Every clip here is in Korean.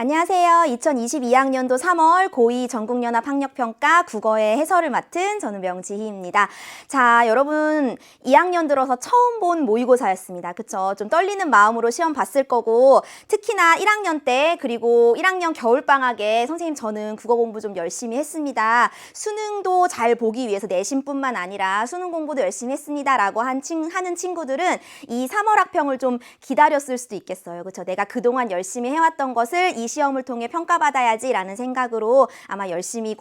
안녕하세요. 2022학년도 3월 고2 전국연합학력평가 국어의 해설을 맡은 저는 명지희입니다. 자, 여러분 2학년 들어서 처음 본 모의고사였습니다. 그쵸? 좀 떨리는 마음으로 시험 봤을 거고 특히나 1학년 때 그리고 1학년 겨울방학에 선생님 저는 국어 공부 좀 열심히 했습니다. 수능도 잘 보기 위해서 내신뿐만 아니라 수능 공부도 열심히 했습니다. 라고 하는 친구들은 이 3월 학평을 좀 기다렸을 수도 있겠어요. 그쵸? 내가 그동안 열심히 해왔던 것을 이 시험을 통해 평가받아야지라는 생각으로 아마 열심히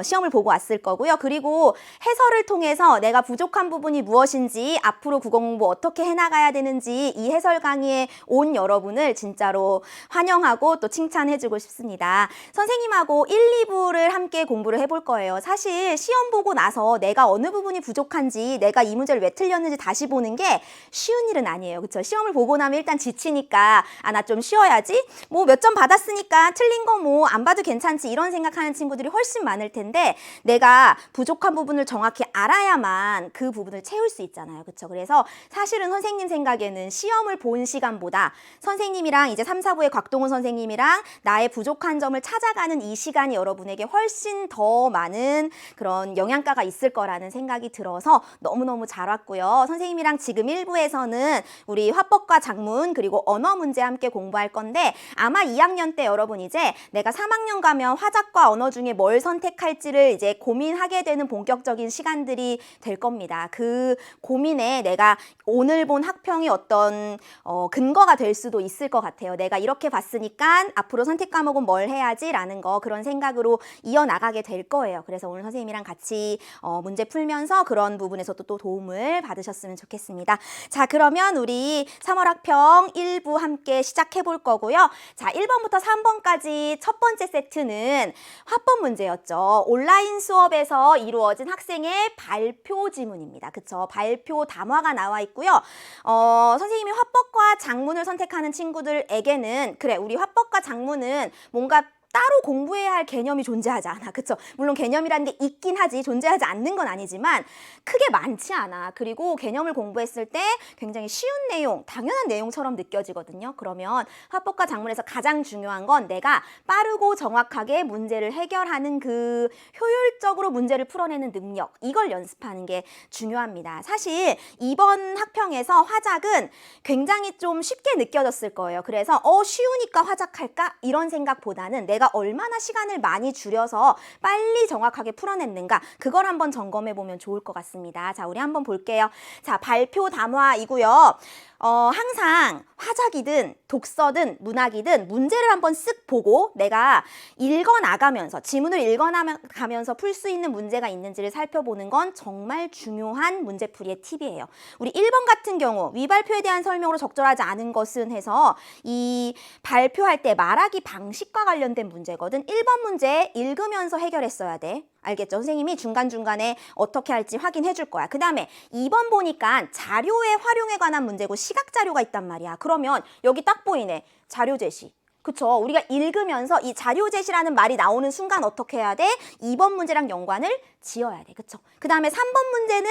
시험을 보고 왔을 거고요. 그리고 해설을 통해서 내가 부족한 부분이 무엇인지 앞으로 국어 공부 어떻게 해나가야 되는지 이 해설 강의에 온 여러분을 진짜로 환영하고 또 칭찬해주고 싶습니다. 선생님하고 1, 2부를 함께 공부를 해볼 거예요. 사실 시험 보고 나서 내가 어느 부분이 부족한지 내가 이 문제를 왜 틀렸는지 다시 보는 게 쉬운 일은 아니에요. 그쵸? 시험을 보고 나면 일단 지치니까 나 좀 쉬어야지. 뭐 몇 점 받았으니까 틀린 거 뭐 안 봐도 괜찮지 이런 생각하는 친구들이 훨씬 많을 텐데 내가 부족한 부분을 정확히 알아야만 그 부분을 채울 수 있잖아요. 그쵸? 그래서 사실은 선생님 생각에는 시험을 본 시간보다 선생님이랑 이제 3, 4부의 곽동훈 선생님이랑 나의 부족한 점을 찾아가는 이 시간이 여러분에게 훨씬 더 많은 그런 영양가가 있을 거라는 생각이 들어서 너무너무 잘 왔고요. 선생님이랑 지금 1부에서는 우리 화법과 작문 그리고 언어 문제 함께 공부할 건데 아마 2학년 때 여러분 이제 내가 3학년 가면 화작과 언어 중에 뭘 선택할지를 이제 고민하게 되는 본격적인 시간들이 될 겁니다. 그 고민에 내가 오늘 본 학평이 어떤 근거가 될 수도 있을 것 같아요. 내가 이렇게 봤으니까 앞으로 선택 과목은 뭘 해야지 라는 거 그런 생각으로 이어나가게 될 거예요. 그래서 오늘 선생님이랑 같이 문제 풀면서 그런 부분에서도 또 도움을 받으셨으면 좋겠습니다. 자, 그러면 우리 3월 학평 1부 함께 시작해 볼 거고요. 자, 1번부터 3번까지 첫 번째 세트는 화법 문제였죠. 온라인 수업에서 이루어진 학생의 발표 지문입니다. 그쵸? 발표 담화가 나와 있고요. 선생님이 화법과 작문을 선택하는 친구들에게는 그래, 우리 화법과 작문은 뭔가 따로 공부해야 할 개념이 존재하지 않아. 그쵸? 물론 개념이라는 게 있긴 하지 존재하지 않는 건 아니지만 크게 많지 않아. 그리고 개념을 공부했을 때 굉장히 쉬운 내용, 당연한 내용처럼 느껴지거든요. 그러면 화법과 작문에서 가장 중요한 건 내가 빠르고 정확하게 문제를 해결하는 그 효율적으로 문제를 풀어내는 능력, 이걸 연습하는 게 중요합니다. 사실 이번 학평에서 화작은 굉장히 좀 쉽게 느껴졌을 거예요. 그래서 쉬우니까 화작할까? 이런 생각보다는 내가 얼마나 시간을 많이 줄여서 빨리 정확하게 풀어냈는가 그걸 한번 점검해 보면 좋을 것 같습니다. 자, 우리 한번 볼게요. 자, 발표 담화이고요. 항상 화작이든 독서든 문학이든 문제를 한번 쓱 보고 내가 읽어나가면서 지문을 읽어나가면서 풀 수 있는 문제가 있는지를 살펴보는 건 정말 중요한 문제풀이의 팁이에요. 우리 1번 같은 경우 위발표에 대한 설명으로 적절하지 않은 것은 해서 이 발표할 때 말하기 방식과 관련된 문제거든. 1번 문제 읽으면서 해결했어야 돼. 알겠죠? 선생님이 중간중간에 어떻게 할지 확인해 줄 거야. 그 다음에 2번 보니까 자료의 활용에 관한 문제고 시각 자료가 있단 말이야. 그러면 여기 딱 보이네. 자료 제시. 그쵸? 우리가 읽으면서 이 자료 제시라는 말이 나오는 순간 어떻게 해야 돼? 2번 문제랑 연관을 지어야 돼. 그쵸? 그 다음에 3번 문제는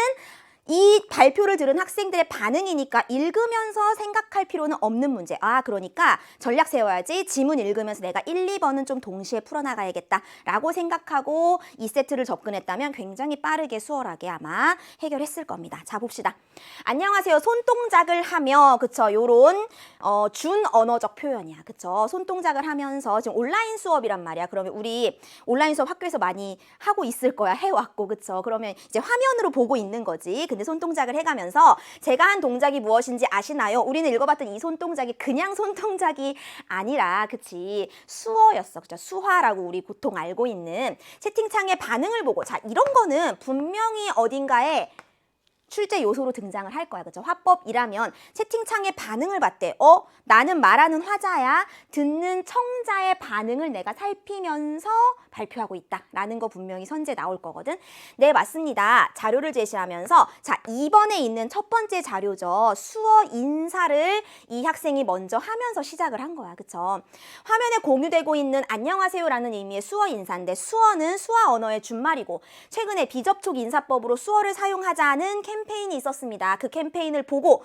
이 발표를 들은 학생들의 반응이니까 읽으면서 생각할 필요는 없는 문제. 그러니까 전략 세워야지. 지문 읽으면서 내가 1, 2번은 좀 동시에 풀어나가야겠다라고 생각하고 이 세트를 접근했다면 굉장히 빠르게 수월하게 아마 해결했을 겁니다. 자, 봅시다. 안녕하세요. 손동작을 하며, 그쵸? 요런 준언어적 표현이야. 그쵸? 손동작을 하면서 지금 온라인 수업이란 말이야. 그러면 우리 온라인 수업 학교에서 많이 하고 있을 거야. 해왔고, 그쵸? 그러면 이제 화면으로 보고 있는 거지. 근데 손동작을 해가면서 제가 한 동작이 무엇인지 아시나요? 우리는 읽어봤던 이 손동작이 그냥 손동작이 아니라 그치 수어였어. 그쵸? 수화라고 우리 보통 알고 있는 채팅창의 반응을 보고 자 이런 거는 분명히 어딘가에 출제 요소로 등장을 할 거야. 그죠? 화법이라면 채팅창의 반응을 봤대. 나는 말하는 화자야. 듣는 청자의 반응을 내가 살피면서 발표하고 있다. 라는 거 분명히 선제 나올 거거든. 네, 맞습니다. 자료를 제시하면서 자, 2번에 있는 첫 번째 자료죠. 수어 인사를 이 학생이 먼저 하면서 시작을 한 거야. 그쵸? 화면에 공유되고 있는 안녕하세요라는 의미의 수어 인사인데 수어는 수화 언어의 준말이고 최근에 비접촉 인사법으로 수어를 사용하자는 캠페인이 있었습니다. 그 캠페인을 보고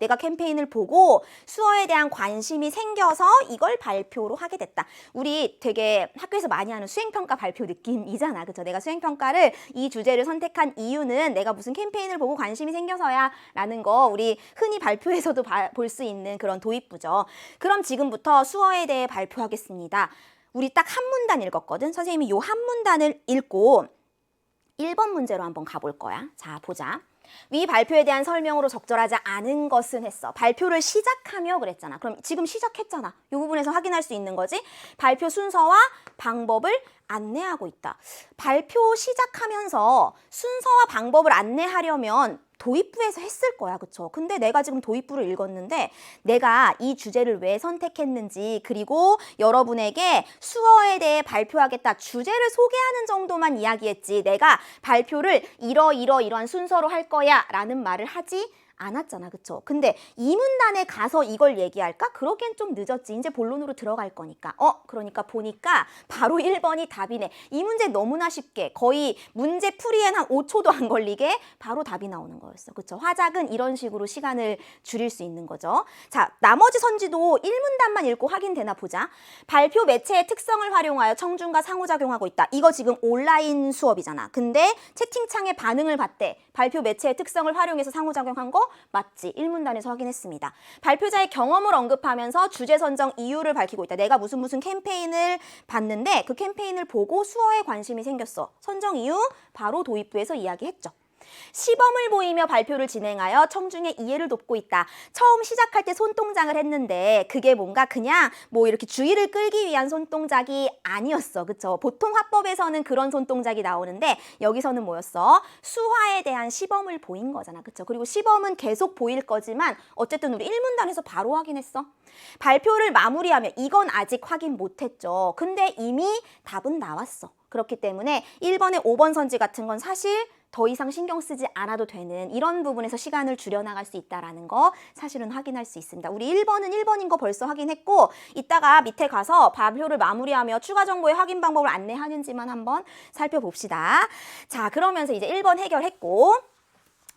내가 캠페인을 보고 수어에 대한 관심이 생겨서 이걸 발표로 하게 됐다. 우리 되게 학교에서 많이 하는 수행평가 발표 느낌이잖아. 그쵸? 내가 수행평가를 이 주제를 선택한 이유는 내가 무슨 캠페인을 보고 관심이 생겨서야 라는 거 우리 흔히 발표에서도 볼 수 있는 그런 도입부죠. 그럼 지금부터 수어에 대해 발표하겠습니다. 우리 딱 한 문단 읽었거든. 선생님이 요 한 문단을 읽고 1번 문제로 한번 가볼 거야. 자, 보자. 위 발표에 대한 설명으로 적절하지 않은 것은 했어. 발표를 시작하며 그랬잖아. 그럼 지금 시작했잖아. 이 부분에서 확인할 수 있는 거지. 발표 순서와 방법을 안내하고 있다. 발표 시작하면서 순서와 방법을 안내하려면 도입부에서 했을 거야. 그쵸? 근데 내가 지금 도입부를 읽었는데 내가 이 주제를 왜 선택했는지 그리고 여러분에게 수어에 대해 발표하겠다. 주제를 소개하는 정도만 이야기했지. 내가 발표를 이러한 순서로 할 거야 라는 말을 하지 않았잖아. 그쵸? 근데 이 문단에 가서 이걸 얘기할까? 그러기엔 좀 늦었지. 이제 본론으로 들어갈 거니까. 그러니까 보니까 바로 1번이 답이네. 이 문제 너무나 쉽게 거의 문제 풀이엔 한 5초도 안 걸리게 바로 답이 나오는 거였어. 그쵸? 화작은 이런 식으로 시간을 줄일 수 있는 거죠. 자, 나머지 선지도 1문단만 읽고 확인되나 보자. 발표 매체의 특성을 활용하여 청중과 상호작용하고 있다. 이거 지금 온라인 수업이잖아. 근데 채팅창에 반응을 봤대. 발표 매체의 특성을 활용해서 상호작용한 거 맞지? 1문단에서 확인했습니다. 발표자의 경험을 언급하면서 주제 선정 이유를 밝히고 있다. 내가 무슨 캠페인을 봤는데 그 캠페인을 보고 수어에 관심이 생겼어. 선정 이유 바로 도입부에서 이야기했죠. 시범을 보이며 발표를 진행하여 청중의 이해를 돕고 있다. 처음 시작할 때 손동작을 했는데 그게 뭔가 그냥 뭐 이렇게 주의를 끌기 위한 손동작이 아니었어. 그쵸? 보통 화법에서는 그런 손동작이 나오는데 여기서는 뭐였어? 수화에 대한 시범을 보인 거잖아. 그쵸? 그리고 시범은 계속 보일 거지만 어쨌든 우리 1문단에서 바로 확인했어. 발표를 마무리하며 이건 아직 확인 못했죠. 근데 이미 답은 나왔어. 그렇기 때문에 1번에 5번 선지 같은 건 사실 더 이상 신경 쓰지 않아도 되는 이런 부분에서 시간을 줄여나갈 수 있다는 거 사실은 확인할 수 있습니다. 우리 1번은 1번인 거 벌써 확인했고 이따가 밑에 가서 발표를 마무리하며 추가 정보의 확인 방법을 안내하는지만 한번 살펴봅시다. 자, 그러면서 이제 1번 해결했고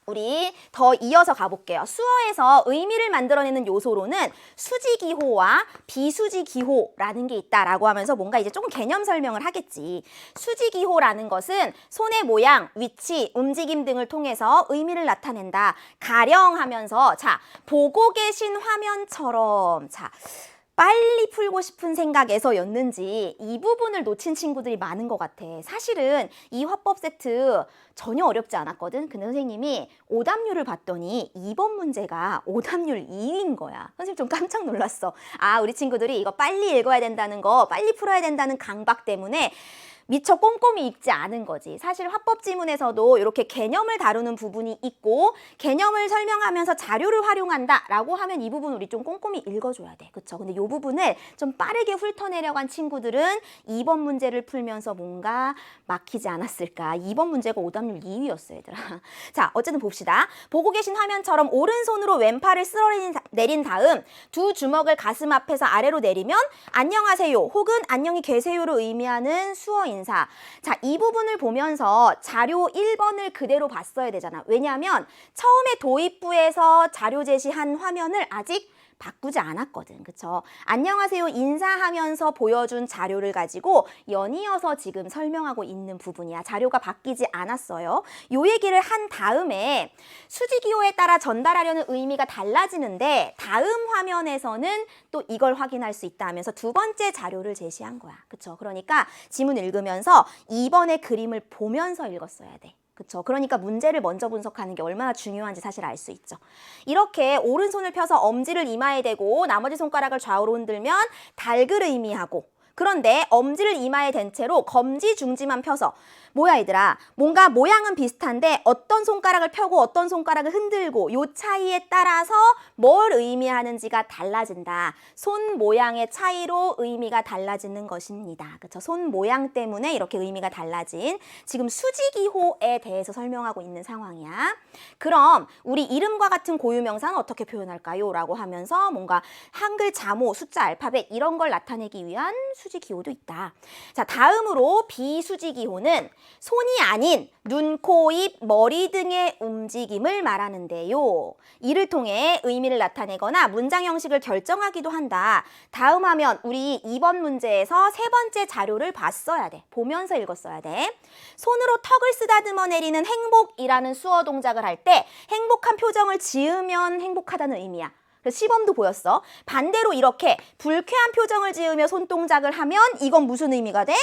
우리 더 이어서 가볼게요. 수어에서 의미를 만들어내는 요소로는 수지기호와 비수지기호라는 게 있다라고 하면서 뭔가 이제 조금 개념 설명을 하겠지. 수지기호라는 것은 손의 모양, 위치, 움직임 등을 통해서 의미를 나타낸다. 가령 하면서 자, 보고 계신 화면처럼 자, 빨리 풀고 싶은 생각에서였는지 이 부분을 놓친 친구들이 많은 것 같아. 사실은 이 화법 세트 전혀 어렵지 않았거든. 근데 선생님이 오답률을 봤더니 2번 문제가 오답률 2위인 거야. 선생님 좀 깜짝 놀랐어. 아, 우리 친구들이 이거 빨리 읽어야 된다는 거, 빨리 풀어야 된다는 강박 때문에 미처 꼼꼼히 읽지 않은 거지. 사실 화법 지문에서도 이렇게 개념을 다루는 부분이 있고 개념을 설명하면서 자료를 활용한다라고 하면 이 부분 우리 좀 꼼꼼히 읽어줘야 돼. 그쵸? 근데 이 부분을 좀 빠르게 훑어내려고 한 친구들은 2번 문제를 풀면서 뭔가 막히지 않았을까. 2번 문제가 오답률 2위였어, 얘들아. 자, 어쨌든 봅시다. 보고 계신 화면처럼 오른손으로 왼팔을 쓸어내린 다음 두 주먹을 가슴 앞에서 아래로 내리면 안녕하세요 혹은 안녕히 계세요를 의미하는 수어 인사. 자, 이 부분을 보면서 자료 1번을 그대로 봤어야 되잖아. 왜냐하면 처음에 도입부에서 자료 제시한 화면을 아직 바꾸지 않았거든. 그쵸? 안녕하세요 인사하면서 보여준 자료를 가지고 연이어서 지금 설명하고 있는 부분이야. 자료가 바뀌지 않았어요. 요 얘기를 한 다음에 수지기호에 따라 전달하려는 의미가 달라지는데 다음 화면에서는 또 이걸 확인할 수 있다 하면서 두 번째 자료를 제시한 거야. 그쵸? 그러니까 지문 읽으면서 2번의 그림을 보면서 읽었어야 돼. 그쵸? 그러니까 문제를 먼저 분석하는 게 얼마나 중요한지 사실 알 수 있죠. 이렇게 오른손을 펴서 엄지를 이마에 대고 나머지 손가락을 좌우로 흔들면 닭을 의미하고 그런데 엄지를 이마에 댄 채로 검지, 중지만 펴서 뭐야 얘들아 뭔가 모양은 비슷한데 어떤 손가락을 펴고 어떤 손가락을 흔들고 요 차이에 따라서 뭘 의미하는지가 달라진다. 손 모양의 차이로 의미가 달라지는 것입니다. 그쵸? 손 모양 때문에 이렇게 의미가 달라진 지금 수지기호에 대해서 설명하고 있는 상황이야. 그럼 우리 이름과 같은 고유명사는 어떻게 표현할까요? 라고 하면서 뭔가 한글 자모, 숫자, 알파벳 이런 걸 나타내기 위한 수지기호도 있다. 자, 다음으로 비수지기호는 손이 아닌 눈, 코, 입, 머리 등의 움직임을 말하는데요. 이를 통해 의미를 나타내거나 문장 형식을 결정하기도 한다. 다음 화면 우리 2번 문제에서 세 번째 자료를 봤어야 돼. 보면서 읽었어야 돼. 손으로 턱을 쓰다듬어 내리는 행복이라는 수어 동작을 할 때 행복한 표정을 지으면 행복하다는 의미야. 그래서 시범도 보였어. 반대로 이렇게 불쾌한 표정을 지으며 손동작을 하면 이건 무슨 의미가 돼?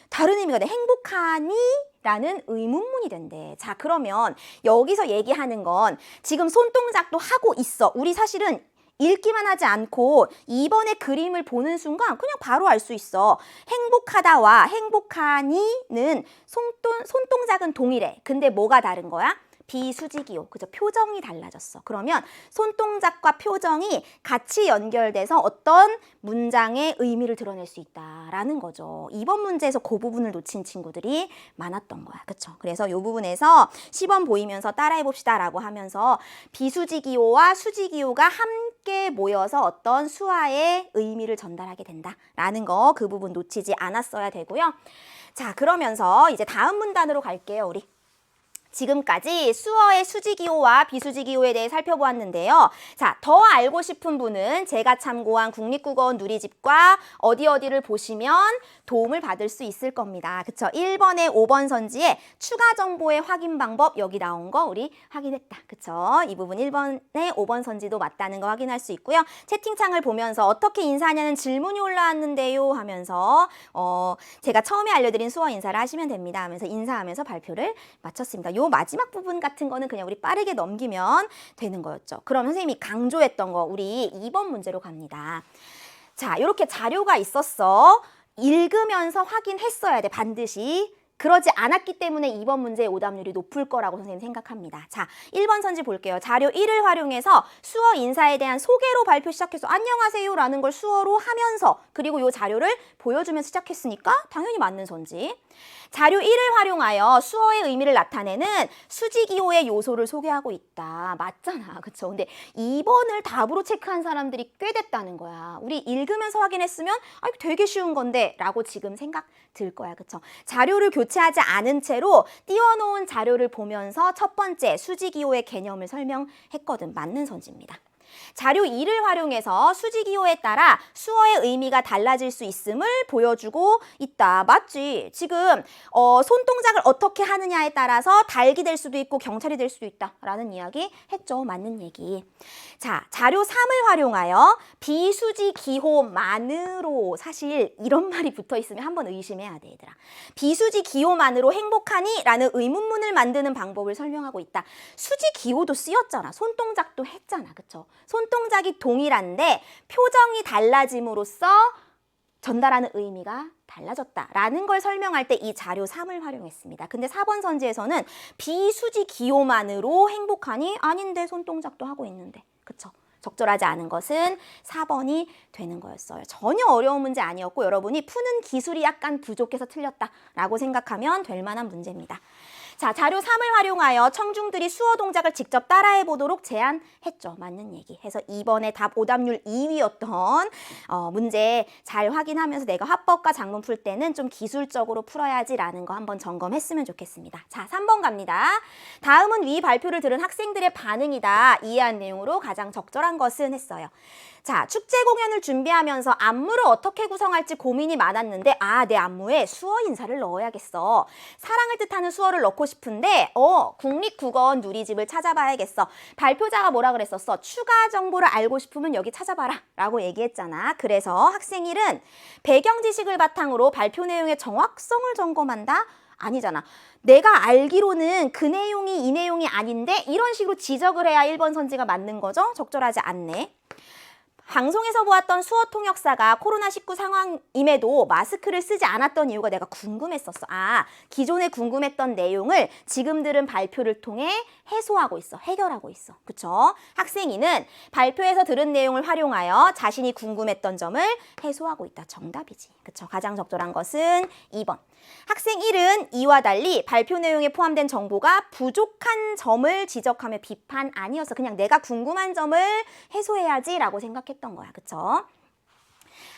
다른 의미가 돼. 행복하니? 라는 의문문이 된대. 자, 그러면 여기서 얘기하는 건 지금 손동작도 하고 있어. 우리 사실은 읽기만 하지 않고 2번의 그림을 보는 순간 그냥 바로 알 수 있어. 행복하다와 행복하니는 손동작은 동일해. 근데 뭐가 다른 거야? 비수지기호, 그죠? 표정이 달라졌어. 그러면 손동작과 표정이 같이 연결돼서 어떤 문장의 의미를 드러낼 수 있다라는 거죠. 이번 문제에서 그 부분을 놓친 친구들이 많았던 거야. 그쵸? 그래서 이 부분에서 시범 보이면서 따라해봅시다 라고 하면서 비수지기호와 수지기호가 함께 모여서 어떤 수화의 의미를 전달하게 된다라는 거, 그 부분 놓치지 않았어야 되고요. 자, 그러면서 이제 다음 문단으로 갈게요, 우리. 지금까지 수어의 수지기호와 비수지기호에 대해 살펴보았는데요. 자, 더 알고 싶은 분은 제가 참고한 국립국어원 누리집과 어디를 보시면 도움을 받을 수 있을 겁니다. 그쵸? 1번에 5번 선지에 추가 정보의 확인 방법 여기 나온 거 우리 확인했다. 그쵸? 이 부분 1번에 5번 선지도 맞다는 거 확인할 수 있고요. 채팅창을 보면서 어떻게 인사하냐는 질문이 올라왔는데요 하면서 제가 처음에 알려드린 수어 인사를 하시면 됩니다 하면서 인사하면서 발표를 마쳤습니다. 요 마지막 부분 같은 거는 그냥 우리 빠르게 넘기면 되는 거였죠. 그럼 선생님이 강조했던 거 우리 2번 문제로 갑니다. 자, 이렇게 자료가 있었어. 읽으면서 확인했어야 돼, 반드시. 그러지 않았기 때문에 2번 문제의 오답률이 높을 거라고 선생님 생각합니다. 자, 1번 선지 볼게요. 자료 1을 활용해서 수어 인사에 대한 소개로 발표 시작해서 안녕하세요 라는 걸 수어로 하면서 그리고 이 자료를 보여주면서 시작했으니까 당연히 맞는 선지. 자료 1을 활용하여 수어의 의미를 나타내는 수지기호의 요소를 소개하고 있다. 맞잖아. 그쵸? 근데 2번을 답으로 체크한 사람들이 꽤 됐다는 거야. 우리 읽으면서 확인했으면 아, 되게 쉬운 건데 라고 지금 생각 들 거야. 그쵸? 자료를 교체하지 않은 채로 띄워놓은 자료를 보면서 첫 번째 수지기호의 개념을 설명했거든. 맞는 선지입니다. 자료 2를 활용해서 수지기호에 따라 수어의 의미가 달라질 수 있음을 보여주고 있다. 맞지? 지금 손동작을 어떻게 하느냐에 따라서 닭이 될 수도 있고 경찰이 될 수도 있다라는 이야기 했죠. 맞는 얘기. 자, 자료 3을 활용하여 비수지기호만으로, 사실 이런 말이 붙어 있으면 한번 의심해야 돼, 얘들아. 비수지기호만으로 행복하니? 라는 의문문을 만드는 방법을 설명하고 있다. 수지기호도 쓰였잖아. 손동작도 했잖아. 그쵸? 손동작이 동일한데 표정이 달라짐으로써 전달하는 의미가 달라졌다라는 걸 설명할 때 이 자료 3을 활용했습니다. 근데 4번 선지에서는 비수지기호만으로 행복하니? 아닌데 손동작도 하고 있는데. 그쵸? 적절하지 않은 것은 4번이 되는 거였어요. 전혀 어려운 문제 아니었고 여러분이 푸는 기술이 약간 부족해서 틀렸다라고 생각하면 될 만한 문제입니다. 자, 자료 3을 활용하여 청중들이 수어 동작을 직접 따라해 보도록 제안했죠. 맞는 얘기. 해서 2번의 답 오답률 2위였던 문제 잘 확인하면서 내가 화법과 작문 풀 때는 좀 기술적으로 풀어야지라는 거 한번 점검했으면 좋겠습니다. 자, 3번 갑니다. 다음은 위 발표를 들은 학생들의 반응이다. 이해한 내용으로 가장 적절한 것은 했어요. 자, 축제 공연을 준비하면서 안무를 어떻게 구성할지 고민이 많았는데 내 안무에 수어 인사를 넣어야겠어. 사랑을 뜻하는 수어를 넣고 싶은데 국립국어원 누리집을 찾아봐야겠어. 발표자가 뭐라 그랬었어? 추가 정보를 알고 싶으면 여기 찾아봐라 라고 얘기했잖아. 그래서 학생 1은 배경 지식을 바탕으로 발표 내용의 정확성을 점검한다? 아니잖아. 내가 알기로는 그 내용이 이 내용이 아닌데 이런 식으로 지적을 해야 1번 선지가 맞는 거죠? 적절하지 않네. 방송에서 보았던 수어 통역사가 코로나19 상황임에도 마스크를 쓰지 않았던 이유가 내가 궁금했었어. 기존에 궁금했던 내용을 지금들은 발표를 통해 해소하고 있어. 해결하고 있어. 그쵸? 학생 2는 발표에서 들은 내용을 활용하여 자신이 궁금했던 점을 해소하고 있다. 정답이지. 그쵸? 가장 적절한 것은 2번. 학생 1은 이와 달리 발표 내용에 포함된 정보가 부족한 점을 지적하며 비판 아니어서 그냥 내가 궁금한 점을 해소해야지 라고 생각했던 거야. 그쵸?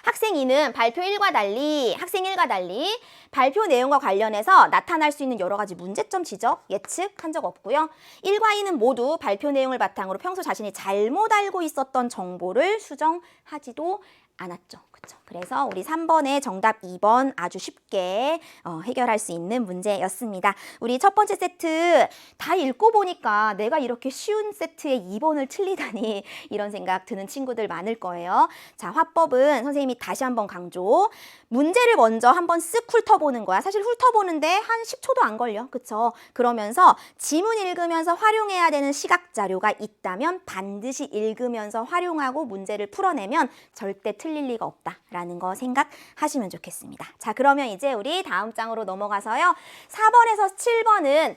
학생 2는 발표 1과 달리, 학생 1과 달리 발표 내용과 관련해서 나타날 수 있는 여러 가지 문제점 지적, 예측한 적 없고요. 1과 2는 모두 발표 내용을 바탕으로 평소 자신이 잘못 알고 있었던 정보를 수정하지도 않았죠. 그렇죠? 그래서 우리 3번의 정답 2번 아주 쉽게 해결할 수 있는 문제였습니다. 우리 첫 번째 세트 다 읽고 보니까 내가 이렇게 쉬운 세트에 2번을 틀리다니 이런 생각 드는 친구들 많을 거예요. 자, 화법은 선생님이 다시 한번 강조. 문제를 먼저 한번 쓱 훑어보는 거야. 사실 훑어보는데 한 10초도 안 걸려. 그쵸? 그러면서 지문 읽으면서 활용해야 되는 시각 자료가 있다면 반드시 읽으면서 활용하고 문제를 풀어내면 절대 틀릴 리가 없다라는 거 생각하시면 좋겠습니다. 자, 그러면 이제 우리 다음 장으로 넘어가서요. 4번에서 7번은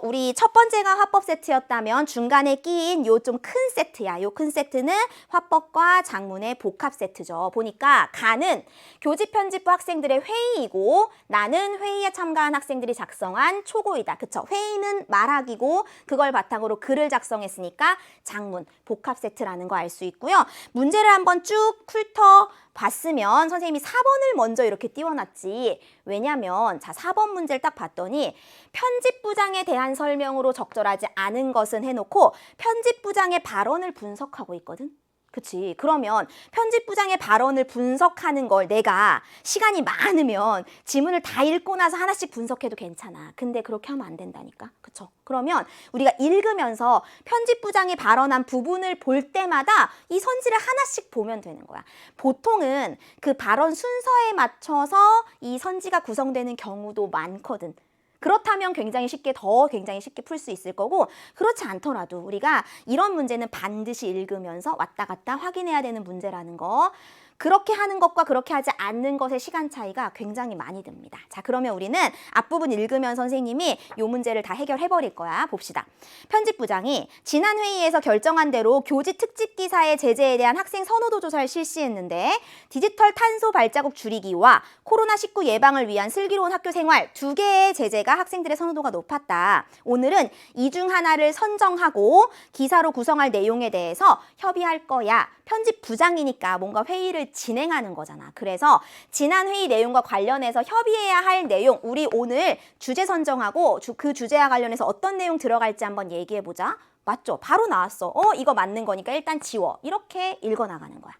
우리 첫 번째가 화법 세트였다면 중간에 끼인 요 좀 큰 세트야. 요 큰 세트는 화법과 작문의 복합 세트죠. 보니까 가는 교직 편집부 학생들의 회의이고 나는 회의에 참가한 학생들이 작성한 초고이다. 그쵸? 회의는 말하기고 그걸 바탕으로 글을 작성했으니까 작문, 복합 세트라는 거 알 수 있고요. 문제를 한번 쭉 훑어봤으면 선생님이 4번을 먼저 이렇게 띄워놨지. 왜냐면 자 4번 문제를 딱 봤더니 편집부장에 대한 설명으로 적절하지 않은 것은 해놓고 편집부장의 발언을 분석하고 있거든. 그치? 그러면 편집부장의 발언을 분석하는 걸 내가 시간이 많으면 지문을 다 읽고 나서 하나씩 분석해도 괜찮아. 근데 그렇게 하면 안 된다니까. 그쵸? 그러면 우리가 읽으면서 편집부장이 발언한 부분을 볼 때마다 이 선지를 하나씩 보면 되는 거야. 보통은 그 발언 순서에 맞춰서 이 선지가 구성되는 경우도 많거든. 그렇다면 굉장히 쉽게 풀 수 있을 거고 그렇지 않더라도 우리가 이런 문제는 반드시 읽으면서 왔다 갔다 확인해야 되는 문제라는 거. 그렇게 하는 것과 그렇게 하지 않는 것의 시간 차이가 굉장히 많이 듭니다. 자, 그러면 우리는 앞부분 읽으면 선생님이 이 문제를 다 해결해 버릴 거야. 봅시다. 편집부장이 지난 회의에서 결정한 대로 교지 특집 기사의 제재에 대한 학생 선호도 조사를 실시했는데 디지털 탄소 발자국 줄이기와 코로나19 예방을 위한 슬기로운 학교 생활 두 개의 제재가 학생들의 선호도가 높았다. 오늘은 이 중 하나를 선정하고 기사로 구성할 내용에 대해서 협의할 거야. 편집부장이니까 뭔가 회의를 진행하는 거잖아. 그래서 지난 회의 내용과 관련해서 협의해야 할 내용, 우리 오늘 주제 선정하고 그 주제와 관련해서 어떤 내용 들어갈지 한번 얘기해보자. 맞죠? 바로 나왔어. 이거 맞는 거니까 일단 지워. 이렇게 읽어나가는 거야.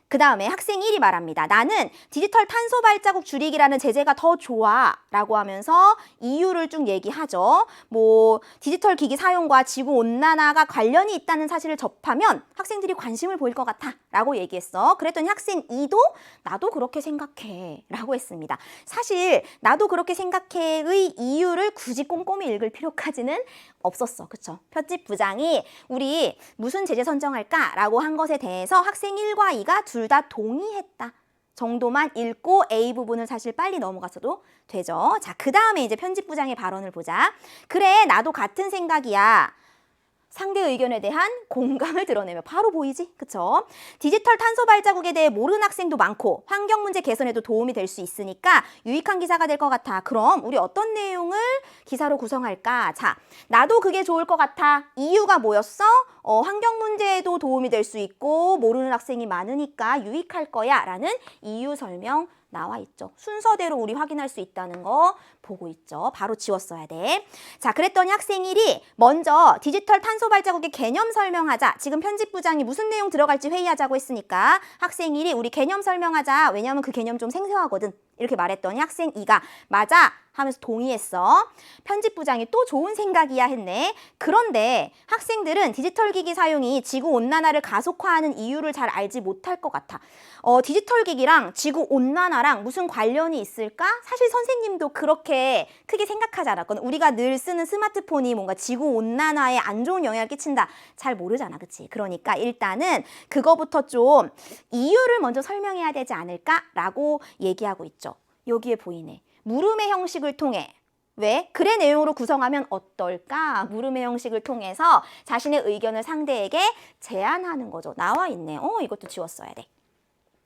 그 다음에 학생 1이 말합니다. 나는 디지털 탄소 발자국 줄이기라는 제재가 더 좋아 라고 하면서 이유를 쭉 얘기하죠. 뭐 디지털 기기 사용과 지구 온난화가 관련이 있다는 사실을 접하면 학생들이 관심을 보일 것 같아 라고 얘기했어. 그랬더니 학생 2도 나도 그렇게 생각해 라고 했습니다. 사실 나도 그렇게 생각해의 이유를 굳이 꼼꼼히 읽을 필요까지는 없었어. 그쵸? 편집부장이 우리 무슨 제재 선정할까? 라고 한 것에 대해서 학생 1과 2가 둘 다 동의했다. 정도만 읽고 A 부분을 사실 빨리 넘어갔어도 되죠. 자, 그 다음에 이제 편집부장의 발언을 보자. 그래, 나도 같은 생각이야. 상대 의견에 대한 공감을 드러내며 바로 보이지? 그쵸? 디지털 탄소 발자국에 대해 모르는 학생도 많고 환경 문제 개선에도 도움이 될 수 있으니까 유익한 기사가 될 것 같아. 그럼 우리 어떤 내용을 기사로 구성할까? 자, 나도 그게 좋을 것 같아. 이유가 뭐였어? 환경 문제에도 도움이 될 수 있고 모르는 학생이 많으니까 유익할 거야 라는 이유 설명 나와 있죠. 순서대로 우리 확인할 수 있다는 거 보고 있죠. 바로 지웠어야 돼. 자, 그랬더니 학생 1이 먼저 디지털 탄소 발자국의 개념 설명하자. 지금 편집부장이 무슨 내용 들어갈지 회의하자고 했으니까 학생 1이 우리 개념 설명하자. 왜냐면 그 개념 좀 생소하거든. 이렇게 말했더니 학생 2가 맞아 하면서 동의했어. 편집부장이 또 좋은 생각이야 했네. 그런데 학생들은 디지털 기기 사용이 지구온난화를 가속화하는 이유를 잘 알지 못할 것 같아. 디지털 기기랑 지구온난화랑 무슨 관련이 있을까? 사실 선생님도 그렇게 크게 생각하지 않았거든. 우리가 늘 쓰는 스마트폰이 뭔가 지구온난화에 안 좋은 영향을 끼친다. 잘 모르잖아. 그치? 그러니까 일단은 그거부터 좀 이유를 먼저 설명해야 되지 않을까라고 얘기하고 있죠. 여기에 보이네. 물음의 형식을 통해 왜? 글의 내용으로 구성하면 어떨까? 물음의 형식을 통해서 자신의 의견을 상대에게 제안하는 거죠. 나와 있네. 이것도 지웠어야 돼.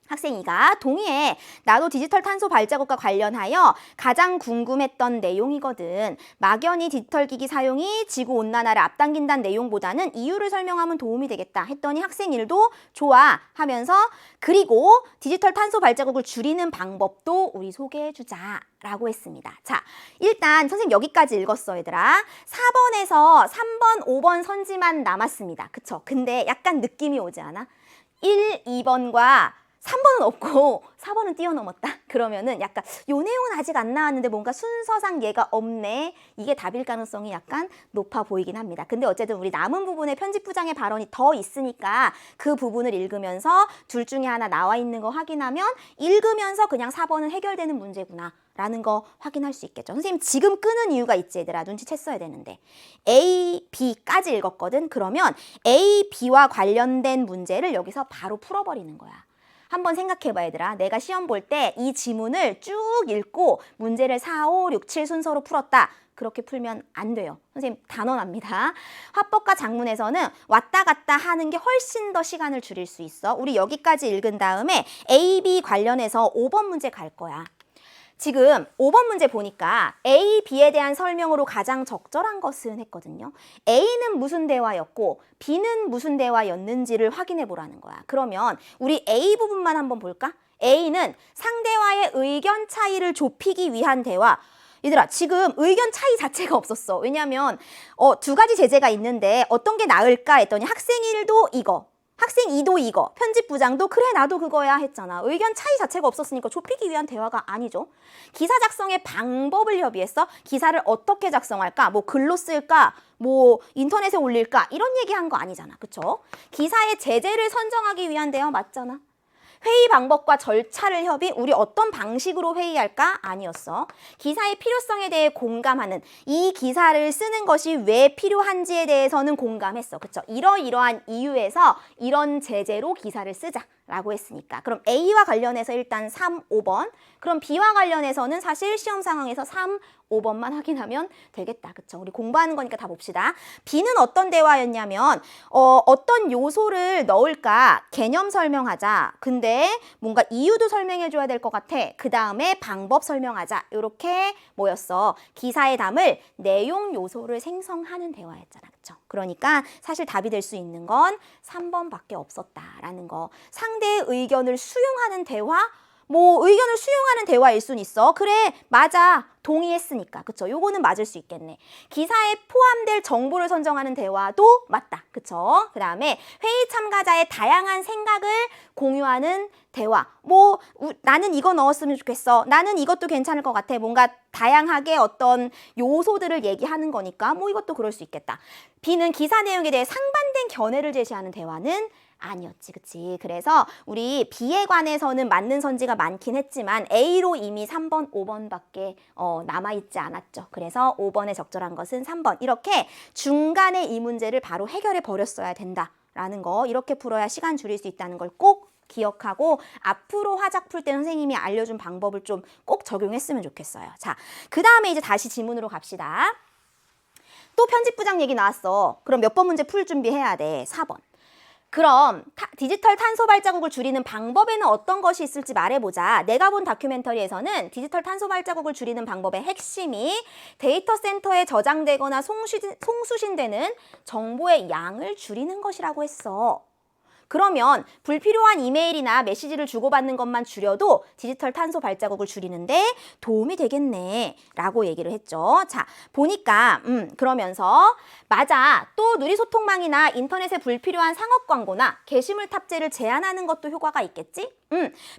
학생 2가 동의해. 나도 디지털 탄소 발자국과 관련하여 가장 궁금했던 내용이거든. 막연히 디지털 기기 사용이 지구온난화를 앞당긴다는 내용보다는 이유를 설명하면 도움이 되겠다 했더니 학생 1도 좋아 하면서 그리고 디지털 탄소 발자국을 줄이는 방법도 우리 소개해주자 라고 했습니다. 자, 일단 선생님 여기까지 읽었어 얘들아. 4번에서 3번, 5번 선지만 남았습니다. 그쵸? 근데 약간 느낌이 오지 않아? 1, 2번과 3번은 없고 4번은 뛰어넘었다. 그러면은 약간 요 내용은 아직 안 나왔는데 뭔가 순서상 얘가 없네. 이게 답일 가능성이 약간 높아 보이긴 합니다. 근데 어쨌든 우리 남은 부분에 편집부장의 발언이 더 있으니까 그 부분을 읽으면서 둘 중에 하나 나와 있는 거 확인하면 읽으면서 그냥 4번은 해결되는 문제구나 라는 거 확인할 수 있겠죠. 선생님 지금 끄는 이유가 있지 얘들아. 눈치챘어야 되는데 A, B까지 읽었거든. 그러면 A, B와 관련된 문제를 여기서 바로 풀어버리는 거야. 한번 생각해봐 얘들아. 내가 시험 볼 때 이 지문을 쭉 읽고 문제를 4, 5, 6, 7 순서로 풀었다. 그렇게 풀면 안 돼요. 선생님 단언합니다. 화법과 작문에서는 왔다 갔다 하는 게 훨씬 더 시간을 줄일 수 있어. 우리 여기까지 읽은 다음에 A, B 관련해서 5번 문제 갈 거야. 지금 5번 문제 보니까 A, B에 대한 설명으로 가장 적절한 것은 했거든요. A는 무슨 대화였고 B는 무슨 대화였는지를 확인해 보라는 거야. 그러면 우리 A 부분만 한번 볼까? A는 상대와의 의견 차이를 좁히기 위한 대화. 얘들아 지금 의견 차이 자체가 없었어. 왜냐하면 두 가지 제재가 있는데 어떤 게 나을까 했더니 학생 1도 이거. 학생 2도 이거, 편집부장도 그래 나도 그거야 했잖아. 의견 차이 자체가 없었으니까 좁히기 위한 대화가 아니죠. 기사 작성의 방법을 협의했어. 기사를 어떻게 작성할까? 뭐 글로 쓸까? 뭐 인터넷에 올릴까? 이런 얘기한 거 아니잖아. 그쵸? 기사의 제재를 선정하기 위한 대화 맞잖아. 회의 방법과 절차를 협의, 우리 어떤 방식으로 회의할까? 아니었어. 기사의 필요성에 대해 공감하는, 이 기사를 쓰는 것이 왜 필요한지에 대해서는 공감했어. 그쵸? 이러이러한 이유에서 이런 제재로 기사를 쓰자 라고 했으니까. 그럼 A와 관련해서 일단 3, 5번, 그럼 B와 관련해서는 사실 시험 상황에서 3, 5번만 확인하면 되겠다. 그쵸? 우리 공부하는 거니까 다 봅시다. B는 어떤 대화였냐면 어떤 요소를 넣을까? 개념 설명하자. 근데 뭔가 이유도 설명해줘야 될 것 같아. 그 다음에 방법 설명하자. 이렇게 뭐였어? 기사에 담을 내용 요소를 생성하는 대화였잖아. 그쵸? 그러니까 사실 답이 될 수 있는 건 3번밖에 없었다라는 거. 상대의 의견을 수용하는 대화? 뭐 의견을 수용하는 대화일 순 있어. 그래 맞아 동의했으니까. 그쵸? 요거는 맞을 수 있겠네. 기사에 포함될 정보를 선정하는 대화도 맞다. 그쵸? 그 다음에 회의 참가자의 다양한 생각을 공유하는 대화. 뭐 나는 이거 넣었으면 좋겠어. 나는 이것도 괜찮을 것 같아. 뭔가 다양하게 어떤 요소들을 얘기하는 거니까 뭐 이것도 그럴 수 있겠다. B는 기사 내용에 대해 상반된 견해를 제시하는 대화는 아니었지, 그치? 그래서 우리 B에 관해서는 맞는 선지가 많긴 했지만 A로 이미 3번, 5번밖에 남아있지 않았죠. 그래서 5번에 적절한 것은 3번. 이렇게 중간에 이 문제를 바로 해결해 버렸어야 된다라는 거. 이렇게 풀어야 시간 줄일 수 있다는 걸 꼭 기억하고 앞으로 화작 풀 때 선생님이 알려준 방법을 좀 꼭 적용했으면 좋겠어요. 자, 그 다음에 이제 다시 지문으로 갑시다. 또 편집부장 얘기 나왔어. 그럼 몇 번 문제 풀 준비해야 돼? 4번. 그럼 디지털 탄소 발자국을 줄이는 방법에는 어떤 것이 있을지 말해보자. 내가 본 다큐멘터리에서는 디지털 탄소 발자국을 줄이는 방법의 핵심이 데이터 센터에 저장되거나 송수신되는 정보의 양을 줄이는 것이라고 했어. 그러면 불필요한 이메일이나 메시지를 주고받는 것만 줄여도 디지털 탄소 발자국을 줄이는데 도움이 되겠네 라고 얘기를 했죠. 자, 보니까 그러면서 맞아. 또 누리소통망이나 인터넷에 불필요한 상업 광고나 게시물 탑재를 제한하는 것도 효과가 있겠지?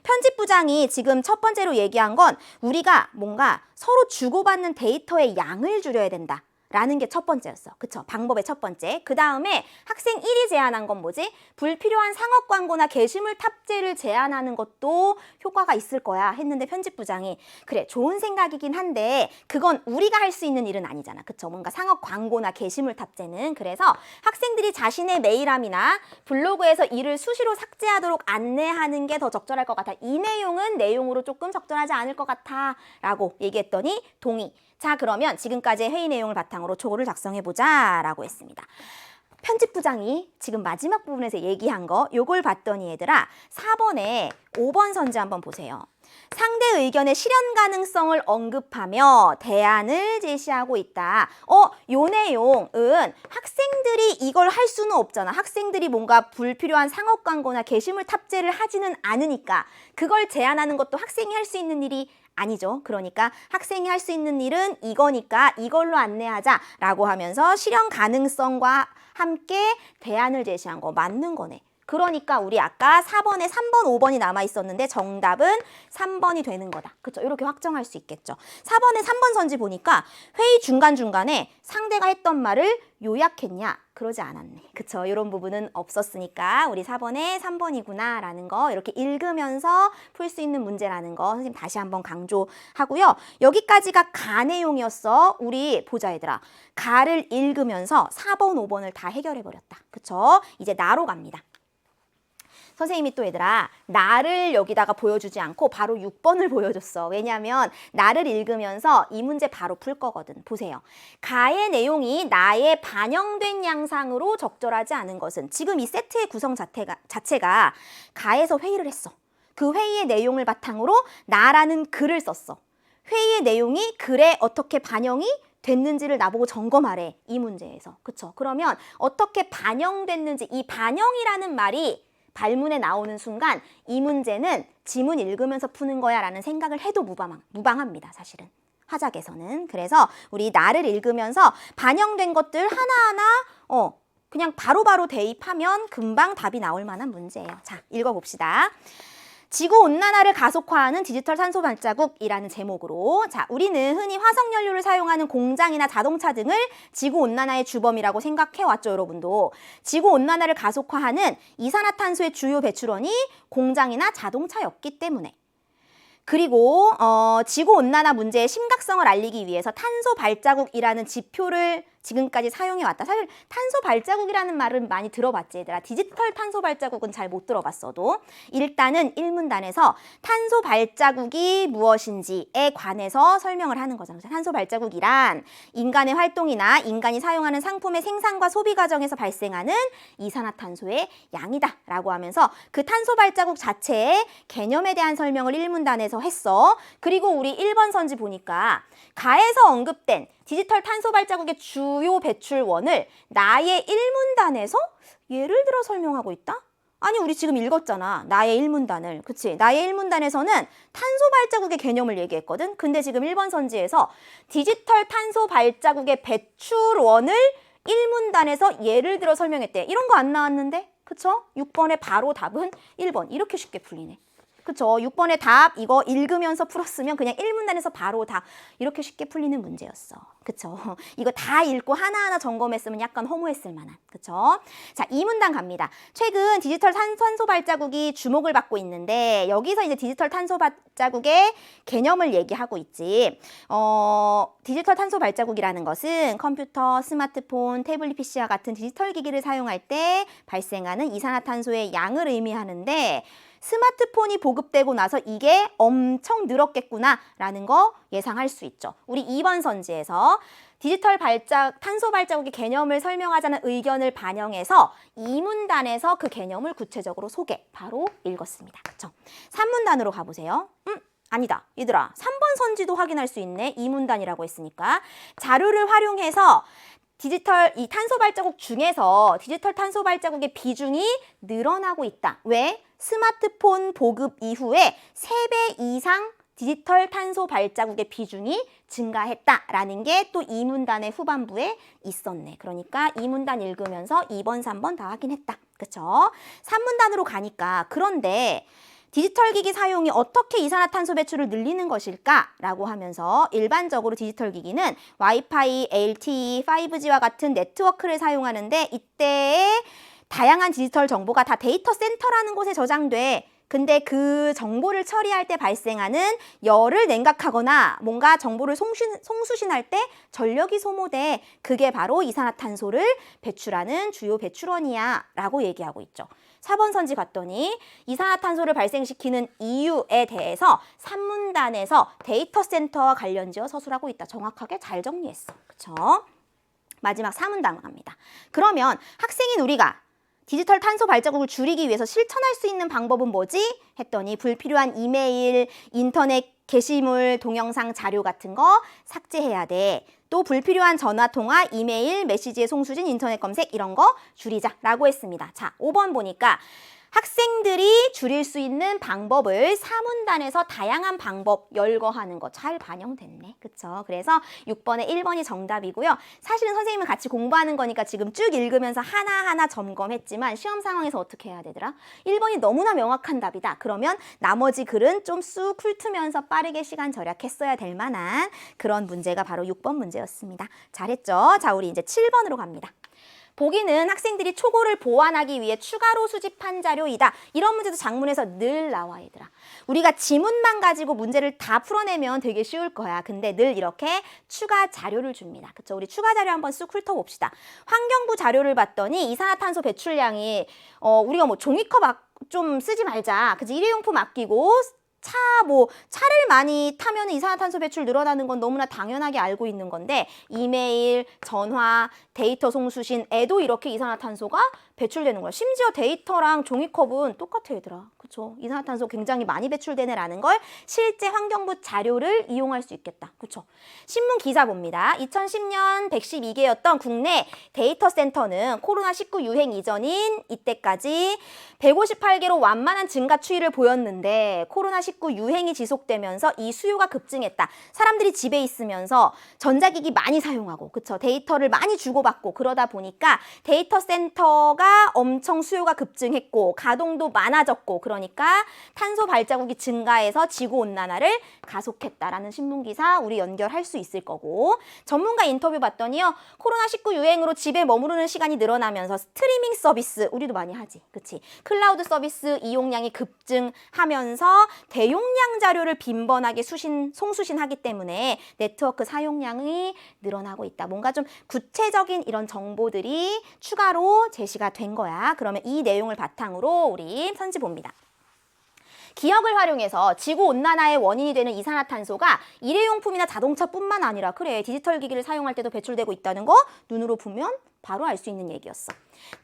편집부장이 지금 첫 번째로 얘기한 건 우리가 뭔가 서로 주고받는 데이터의 양을 줄여야 된다. 라는 게 첫 번째였어. 그쵸? 방법의 첫 번째. 그 다음에 학생 1이 제안한 건 뭐지? 불필요한 상업 광고나 게시물 탑재를 제한하는 것도 효과가 있을 거야 했는데 편집부장이 그래 좋은 생각이긴 한데 그건 우리가 할 수 있는 일은 아니잖아. 그쵸? 뭔가 상업 광고나 게시물 탑재는. 그래서 학생들이 자신의 메일함이나 블로그에서 이를 수시로 삭제하도록 안내하는 게 더 적절할 것 같아. 이 내용은 내용으로 조금 적절하지 않을 것 같아 라고 얘기했더니 동의. 자, 그러면 지금까지의 회의 내용을 바탕으로 초고를 작성해보자 라고 했습니다. 편집부장이 지금 마지막 부분에서 얘기한 거 요걸 봤더니 얘들아 4번에 5번 선지 한번 보세요. 상대 의견의 실현 가능성을 언급하며 대안을 제시하고 있다. 요 내용은 학생들이 이걸 할 수는 없잖아. 학생들이 뭔가 불필요한 상업 광고나 게시물 탑재를 하지는 않으니까 그걸 제안하는 것도 학생이 할 수 있는 일이 아니죠. 그러니까 학생이 할 수 있는 일은 이거니까 이걸로 안내하자라고 하면서 실현 가능성과 함께 대안을 제시한 거 맞는 거네. 그러니까 우리 아까 4번에 3번, 5번이 남아 있었는데 정답은 3번이 되는 거다. 그렇죠? 이렇게 확정할 수 있겠죠. 4번에 3번 선지 보니까 회의 중간중간에 상대가 했던 말을 요약했냐? 그러지 않았네. 그쵸? 이런 부분은 없었으니까 우리 4번에 3번이구나 라는 거 이렇게 읽으면서 풀 수 있는 문제라는 거 선생님 다시 한번 강조하고요. 여기까지가 가 내용이었어. 우리 보자 얘들아. 가를 읽으면서 4번, 5번을 다 해결해버렸다. 그쵸? 이제 나로 갑니다. 선생님이 또 얘들아 나를 여기다가 보여주지 않고 바로 6번을 보여줬어. 왜냐하면 나를 읽으면서 이 문제 바로 풀 거거든. 보세요. 가의 내용이 나에 반영된 양상으로 적절하지 않은 것은 지금 이 세트의 구성 자체가 가에서 회의를 했어. 그 회의의 내용을 바탕으로 나라는 글을 썼어. 회의의 내용이 글에 어떻게 반영이 됐는지를 나보고 점검하래. 이 문제에서. 그쵸? 그러면 어떻게 반영됐는지 이 반영이라는 말이 발문에 나오는 순간 이 문제는 지문 읽으면서 푸는 거야 라는 생각을 해도 무방합니다. 사실은. 화작에서는. 그래서 우리 나를 읽으면서 반영된 것들 하나하나 그냥 바로바로 대입하면 금방 답이 나올 만한 문제예요. 자, 읽어봅시다. 지구온난화를 가속화하는 디지털 탄소 발자국이라는 제목으로 자, 우리는 흔히 화석연료를 사용하는 공장이나 자동차 등을 지구온난화의 주범이라고 생각해왔죠, 여러분도. 지구온난화를 가속화하는 이산화탄소의 주요 배출원이 공장이나 자동차였기 때문에. 그리고 지구온난화 문제의 심각성을 알리기 위해서 탄소 발자국이라는 지표를 지금까지 사용해왔다. 사실 탄소 발자국이라는 말은 많이 들어봤지 얘들아. 디지털 탄소 발자국은 잘 못 들어봤어도 일단은 1문단에서 탄소 발자국이 무엇인지에 관해서 설명을 하는 거잖아요. 탄소 발자국이란 인간의 활동이나 인간이 사용하는 상품의 생산과 소비 과정에서 발생하는 이산화탄소의 양이다 라고 하면서 그 탄소 발자국 자체의 개념에 대한 설명을 1문단에서 했어. 그리고 우리 1번 선지 보니까 가에서 언급된 디지털 탄소 발자국의 주요 배출원을 나의 1문단에서 예를 들어 설명하고 있다? 아니 우리 지금 읽었잖아. 나의 1문단을. 그치? 나의 1문단에서는 탄소 발자국의 개념을 얘기했거든. 근데 지금 1번 선지에서 디지털 탄소 발자국의 배출원을 1문단에서 예를 들어 설명했대. 이런 거 안 나왔는데? 그쵸? 6번의 바로 답은 1번. 이렇게 쉽게 풀리네. 그쵸? 6번의 답 이거 읽으면서 풀었으면 그냥 1문단에서 바로 다 이렇게 쉽게 풀리는 문제였어. 그쵸? 이거 다 읽고 하나하나 점검했으면 약간 허무했을 만한. 그쵸? 자, 2문단 갑니다. 최근 디지털 탄소 발자국이 주목을 받고 있는데 여기서 이제 디지털 탄소 발자국의 개념을 얘기하고 있지. 디지털 탄소 발자국이라는 것은 컴퓨터, 스마트폰, 태블릿 PC와 같은 디지털 기기를 사용할 때 발생하는 이산화탄소의 양을 의미하는데 스마트폰이 보급되고 나서 이게 엄청 늘었겠구나라는 거 예상할 수 있죠. 우리 2번 선지에서 디지털 탄소 발자국의 개념을 설명하자는 의견을 반영해서 2문단에서 그 개념을 구체적으로 소개, 바로 읽었습니다. 그쵸? 3문단으로 가보세요. 아니다. 얘들아, 3번 선지도 확인할 수 있네. 2문단이라고 했으니까. 자료를 활용해서 이 탄소 발자국 중에서 디지털 탄소 발자국의 비중이 늘어나고 있다. 왜? 스마트폰 보급 이후에 3배 이상 디지털 탄소 발자국의 비중이 증가했다라는 게 또 2문단의 후반부에 있었네. 그러니까 2문단 읽으면서 2번, 3번 다 확인했다. 그쵸? 3문단으로 가니까 그런데 디지털 기기 사용이 어떻게 이산화탄소 배출을 늘리는 것일까? 라고 하면서 일반적으로 디지털 기기는 와이파이, LTE, 5G와 같은 네트워크를 사용하는데 이때의 다양한 디지털 정보가 다 데이터 센터라는 곳에 저장돼. 근데 그 정보를 처리할 때 발생하는 열을 냉각하거나 뭔가 정보를 송수신할 때 전력이 소모돼. 그게 바로 이산화탄소를 배출하는 주요 배출원이야 라고 얘기하고 있죠. 4번 선지 갔더니 이산화탄소를 발생시키는 이유에 대해서 3문단에서 데이터 센터와 관련지어 서술하고 있다. 정확하게 잘 정리했어. 그쵸? 마지막 3문단 갑니다. 그러면 학생인 우리가 디지털 탄소 발자국을 줄이기 위해서 실천할 수 있는 방법은 뭐지? 했더니 불필요한 이메일, 인터넷 게시물, 동영상, 자료 같은 거 삭제해야 돼. 또 불필요한 전화 통화, 이메일, 메시지의 송수진, 인터넷 검색 이런 거 줄이자라고 했습니다. 자, 5번 보니까 학생들이 줄일 수 있는 방법을 4문단에서 다양한 방법 열거하는 거 잘 반영됐네. 그쵸? 그래서 6번에 1번이 정답이고요. 사실은 선생님은 같이 공부하는 거니까 지금 쭉 읽으면서 하나하나 점검했지만 시험 상황에서 어떻게 해야 되더라? 1번이 너무나 명확한 답이다. 그러면 나머지 글은 좀 쑥 훑으면서 빠르게 시간 절약했어야 될 만한 그런 문제가 바로 6번 문제였습니다. 잘했죠? 자, 우리 이제 7번으로 갑니다. 보기는 학생들이 초고를 보완하기 위해 추가로 수집한 자료이다. 이런 문제도 작문에서 늘 나와 얘들아. 우리가 지문만 가지고 문제를 다 풀어내면 되게 쉬울 거야. 근데 늘 이렇게 추가 자료를 줍니다. 그쵸? 우리 추가 자료 한번 쑥 훑어봅시다. 환경부 자료를 봤더니 이산화탄소 배출량이 우리가 뭐 종이컵 좀 쓰지 말자. 그치? 일회용품 아끼고 차를 많이 타면 이산화탄소 배출 늘어나는 건 너무나 당연하게 알고 있는 건데 이메일, 전화, 데이터 송수신에도 이렇게 이산화탄소가 배출되는 거야. 심지어 데이터랑 종이컵은 똑같아 얘들아. 그쵸? 이산화탄소 굉장히 많이 배출되네라는 걸 실제 환경부 자료를 이용할 수 있겠다. 그쵸? 신문 기사 봅니다. 2010년 112개였던 국내 데이터 센터는 코로나19 유행 이전인 이때까지 158개로 완만한 증가 추이를 보였는데 코로나19 유행이 지속되면서 이 수요가 급증했다. 사람들이 집에 있으면서 전자기기 많이 사용하고 그쵸? 데이터를 많이 주고받고 그러다 보니까 데이터 센터가 엄청 수요가 급증했고 가동도 많아졌고 그러니까 탄소 발자국이 증가해서 지구온난화를 가속했다라는 신문기사 우리 연결할 수 있을 거고 전문가 인터뷰 봤더니요. 코로나19 유행으로 집에 머무르는 시간이 늘어나면서 스트리밍 서비스 우리도 많이 하지. 그치? 클라우드 서비스 이용량이 급증하면서 대용량 자료를 빈번하게 송수신하기 때문에 네트워크 사용량이 늘어나고 있다. 뭔가 좀 구체적인 이런 정보들이 추가로 제시가 된 거야. 그러면 이 내용을 바탕으로 우리 선지 봅니다. 기억을 활용해서 지구온난화의 원인이 되는 이산화탄소가 일회용품이나 자동차뿐만 아니라 그래 디지털 기기를 사용할 때도 배출되고 있다는 거 눈으로 보면 바로 알 수 있는 얘기였어.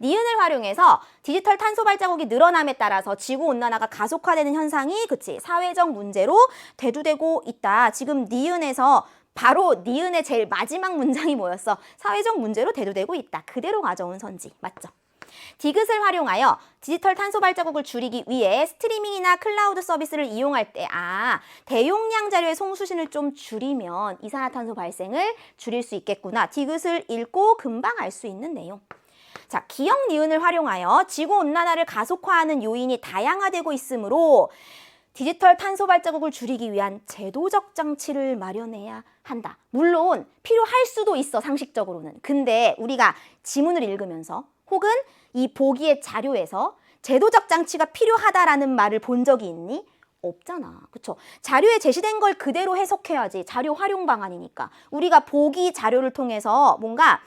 니은을 활용해서 디지털 탄소 발자국이 늘어남에 따라서 지구온난화가 가속화되는 현상이 그치 사회적 문제로 대두되고 있다. 지금 니은에서 바로 니은의 제일 마지막 문장이 뭐였어? 사회적 문제로 대두되고 있다. 그대로 가져온 선지. 맞죠? 디귿을 활용하여 디지털 탄소 발자국을 줄이기 위해 스트리밍이나 클라우드 서비스를 이용할 때 대용량 자료의 송수신을 좀 줄이면 이산화탄소 발생을 줄일 수 있겠구나. 디귿을 읽고 금방 알 수 있는 내용. 자, 기억 니은을 활용하여 지구온난화를 가속화하는 요인이 다양화되고 있으므로 디지털 탄소 발자국을 줄이기 위한 제도적 장치를 마련해야 한다. 물론 필요할 수도 있어, 상식적으로는. 근데 우리가 지문을 읽으면서 혹은 이 보기의 자료에서 제도적 장치가 필요하다라는 말을 본 적이 있니? 없잖아. 그쵸? 자료에 제시된 걸 그대로 해석해야지. 자료 활용 방안이니까. 우리가 보기 자료를 통해서 뭔가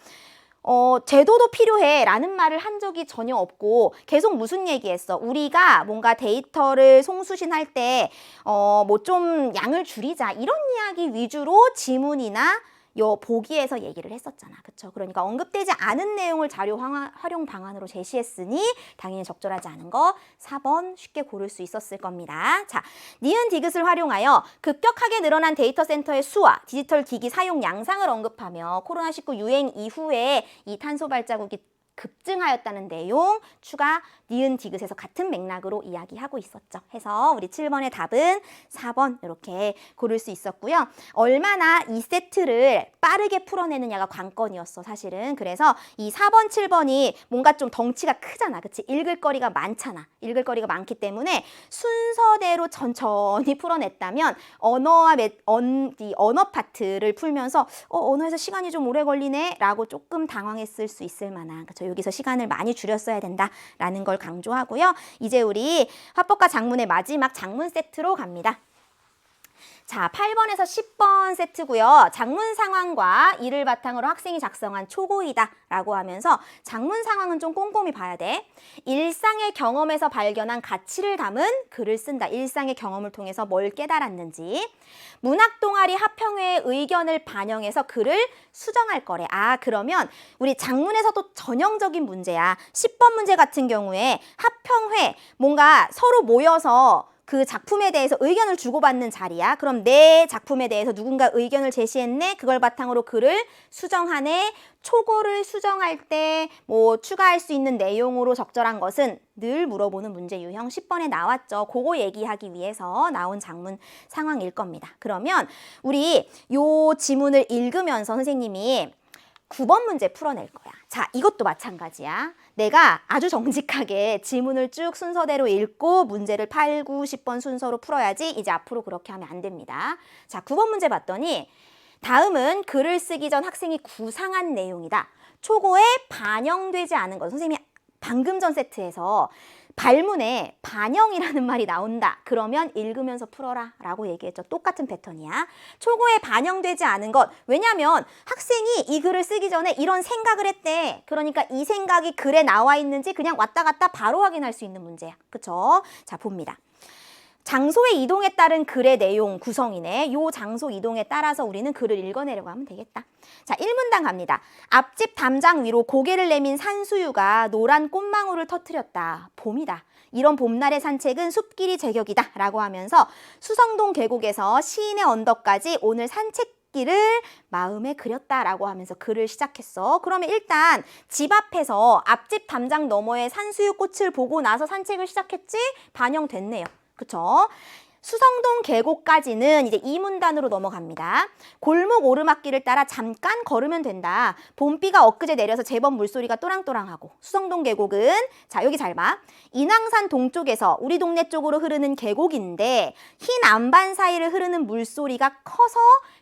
제도도 필요해 라는 말을 한 적이 전혀 없고 계속 무슨 얘기했어? 우리가 뭔가 데이터를 송수신할 때 뭐 좀 양을 줄이자 이런 이야기 위주로 지문이나 요 보기에서 얘기를 했었잖아. 그쵸? 그러니까 언급되지 않은 내용을 자료 활용 방안으로 제시했으니 당연히 적절하지 않은 거 4번 쉽게 고를 수 있었을 겁니다. 자, 니은 디귿을 활용하여 급격하게 늘어난 데이터 센터의 수와 디지털 기기 사용 양상을 언급하며 코로나19 유행 이후에 이 탄소 발자국이 급증하였다는 내용 추가 니은 디귿에서 같은 맥락으로 이야기하고 있었죠. 해서 우리 7번의 답은 4번 이렇게 고를 수 있었고요. 얼마나 이 세트를 빠르게 풀어내느냐가 관건이었어 사실은. 그래서 이 4번, 7번이 뭔가 좀 덩치가 크잖아. 그치? 읽을 거리가 많잖아. 읽을 거리가 많기 때문에 순서대로 천천히 풀어냈다면 언어 파트를 풀면서 언어에서 시간이 좀 오래 걸리네 라고 조금 당황했을 수 있을 만한 그쵸? 여기서 시간을 많이 줄였어야 된다라는 걸 강조하고요. 이제 우리 화법과 작문의 마지막 작문 세트로 갑니다. 자, 8번에서 10번 세트고요. 작문 상황과 이를 바탕으로 학생이 작성한 초고이다 라고 하면서 작문 상황은 좀 꼼꼼히 봐야 돼. 일상의 경험에서 발견한 가치를 담은 글을 쓴다. 일상의 경험을 통해서 뭘 깨달았는지. 문학동아리 합평회의 의견을 반영해서 글을 수정할 거래. 아, 그러면 우리 작문에서도 전형적인 문제야. 10번 문제 같은 경우에 합평회, 뭔가 서로 모여서 그 작품에 대해서 의견을 주고받는 자리야. 그럼 내 작품에 대해서 누군가 의견을 제시했네. 그걸 바탕으로 글을 수정하네. 초고를 수정할 때 뭐 추가할 수 있는 내용으로 적절한 것은 늘 물어보는 문제 유형 10번에 나왔죠. 그거 얘기하기 위해서 나온 작문 상황일 겁니다. 그러면 우리 요 지문을 읽으면서 선생님이 9번 문제 풀어낼 거야. 자, 이것도 마찬가지야. 내가 아주 정직하게 지문을 쭉 순서대로 읽고 문제를 8, 9, 10번 순서로 풀어야지 이제 앞으로 그렇게 하면 안 됩니다. 자, 9번 문제 봤더니 다음은 글을 쓰기 전 학생이 구상한 내용이다. 초고에 반영되지 않은 것. 선생님이 방금 전 세트에서 발문에 반영이라는 말이 나온다. 그러면 읽으면서 풀어라 라고 얘기했죠. 똑같은 패턴이야. 초고에 반영되지 않은 것. 왜냐하면 학생이 이 글을 쓰기 전에 이런 생각을 했대. 그러니까 이 생각이 글에 나와 있는지 그냥 왔다 갔다 바로 확인할 수 있는 문제야. 그쵸? 자, 봅니다. 장소의 이동에 따른 글의 내용 구성이네. 요 장소 이동에 따라서 우리는 글을 읽어내려고 하면 되겠다. 자, 1문단 갑니다. 앞집 담장 위로 고개를 내민 산수유가 노란 꽃망울을 터뜨렸다. 봄이다. 이런 봄날의 산책은 숲길이 제격이다. 라고 하면서 수성동 계곡에서 시인의 언덕까지 오늘 산책길을 마음에 그렸다라고 하면서 글을 시작했어. 그러면 일단 집 앞에서 앞집 담장 너머에 산수유 꽃을 보고 나서 산책을 시작했지? 반영됐네요. 그쵸? 수성동 계곡까지는 이제 2문단으로 넘어갑니다. 골목 오르막길을 따라 잠깐 걸으면 된다. 봄비가 엊그제 내려서 제법 물소리가 또랑또랑하고. 수성동 계곡은 자, 여기 잘 봐. 인왕산 동쪽에서 우리 동네 쪽으로 흐르는 계곡인데 흰 암반 사이를 흐르는 물소리가 커서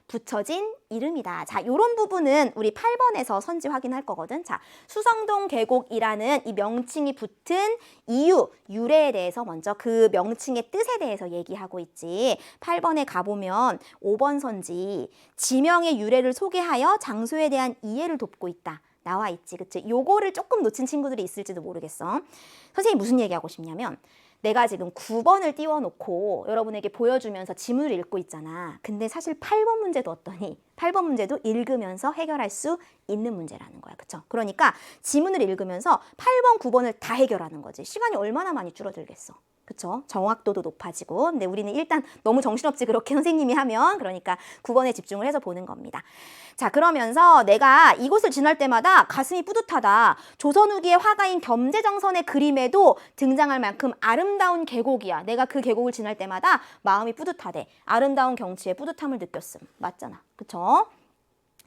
붙여진 이름이다. 자, 요런 부분은 우리 8번에서 선지 확인할 거거든. 자, 수성동 계곡이라는 이 명칭이 붙은 이유, 유래에 대해서 먼저 그 명칭의 뜻에 대해서 얘기하고 있지. 8번에 가보면 5번 선지, 지명의 유래를 소개하여 장소에 대한 이해를 돕고 있다. 나와 있지, 그치? 요거를 조금 놓친 친구들이 있을지도 모르겠어. 선생님이 무슨 얘기하고 싶냐면 내가 지금 9번을 띄워놓고 여러분에게 보여주면서 지문을 읽고 있잖아. 근데 사실 8번 문제도 어떠니? 8번 문제도 읽으면서 해결할 수 있는 문제라는 거야. 그쵸? 그러니까 지문을 읽으면서 8번, 9번을 다 해결하는 거지. 시간이 얼마나 많이 줄어들겠어. 그쵸? 정확도도 높아지고. 근데 우리는 일단 너무 정신없지 그렇게 선생님이 하면. 그러니까 9번에 집중을 해서 보는 겁니다. 자, 그러면서 내가 이곳을 지날 때마다 가슴이 뿌듯하다. 조선 후기의 화가인 겸재정선의 그림에도 등장할 만큼 아름다운 계곡이야. 내가 그 계곡을 지날 때마다 마음이 뿌듯하대. 아름다운 경치에 뿌듯함을 느꼈음. 맞잖아. 그쵸?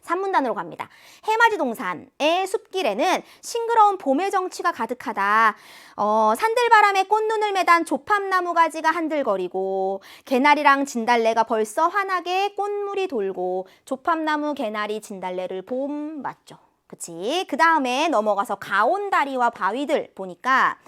3문단으로 갑니다. 해맞이 동산의 숲길에는 싱그러운 봄의 정취가 가득하다. 산들바람에 꽃눈을 매단 조팝나무 가지가 한들거리고 개나리랑 진달래가 벌써 환하게 꽃물이 돌고 조팝나무, 개나리, 진달래를 봄 맞죠? 그치? 그 다음에 넘어가서 가온다리와 바위들 보니까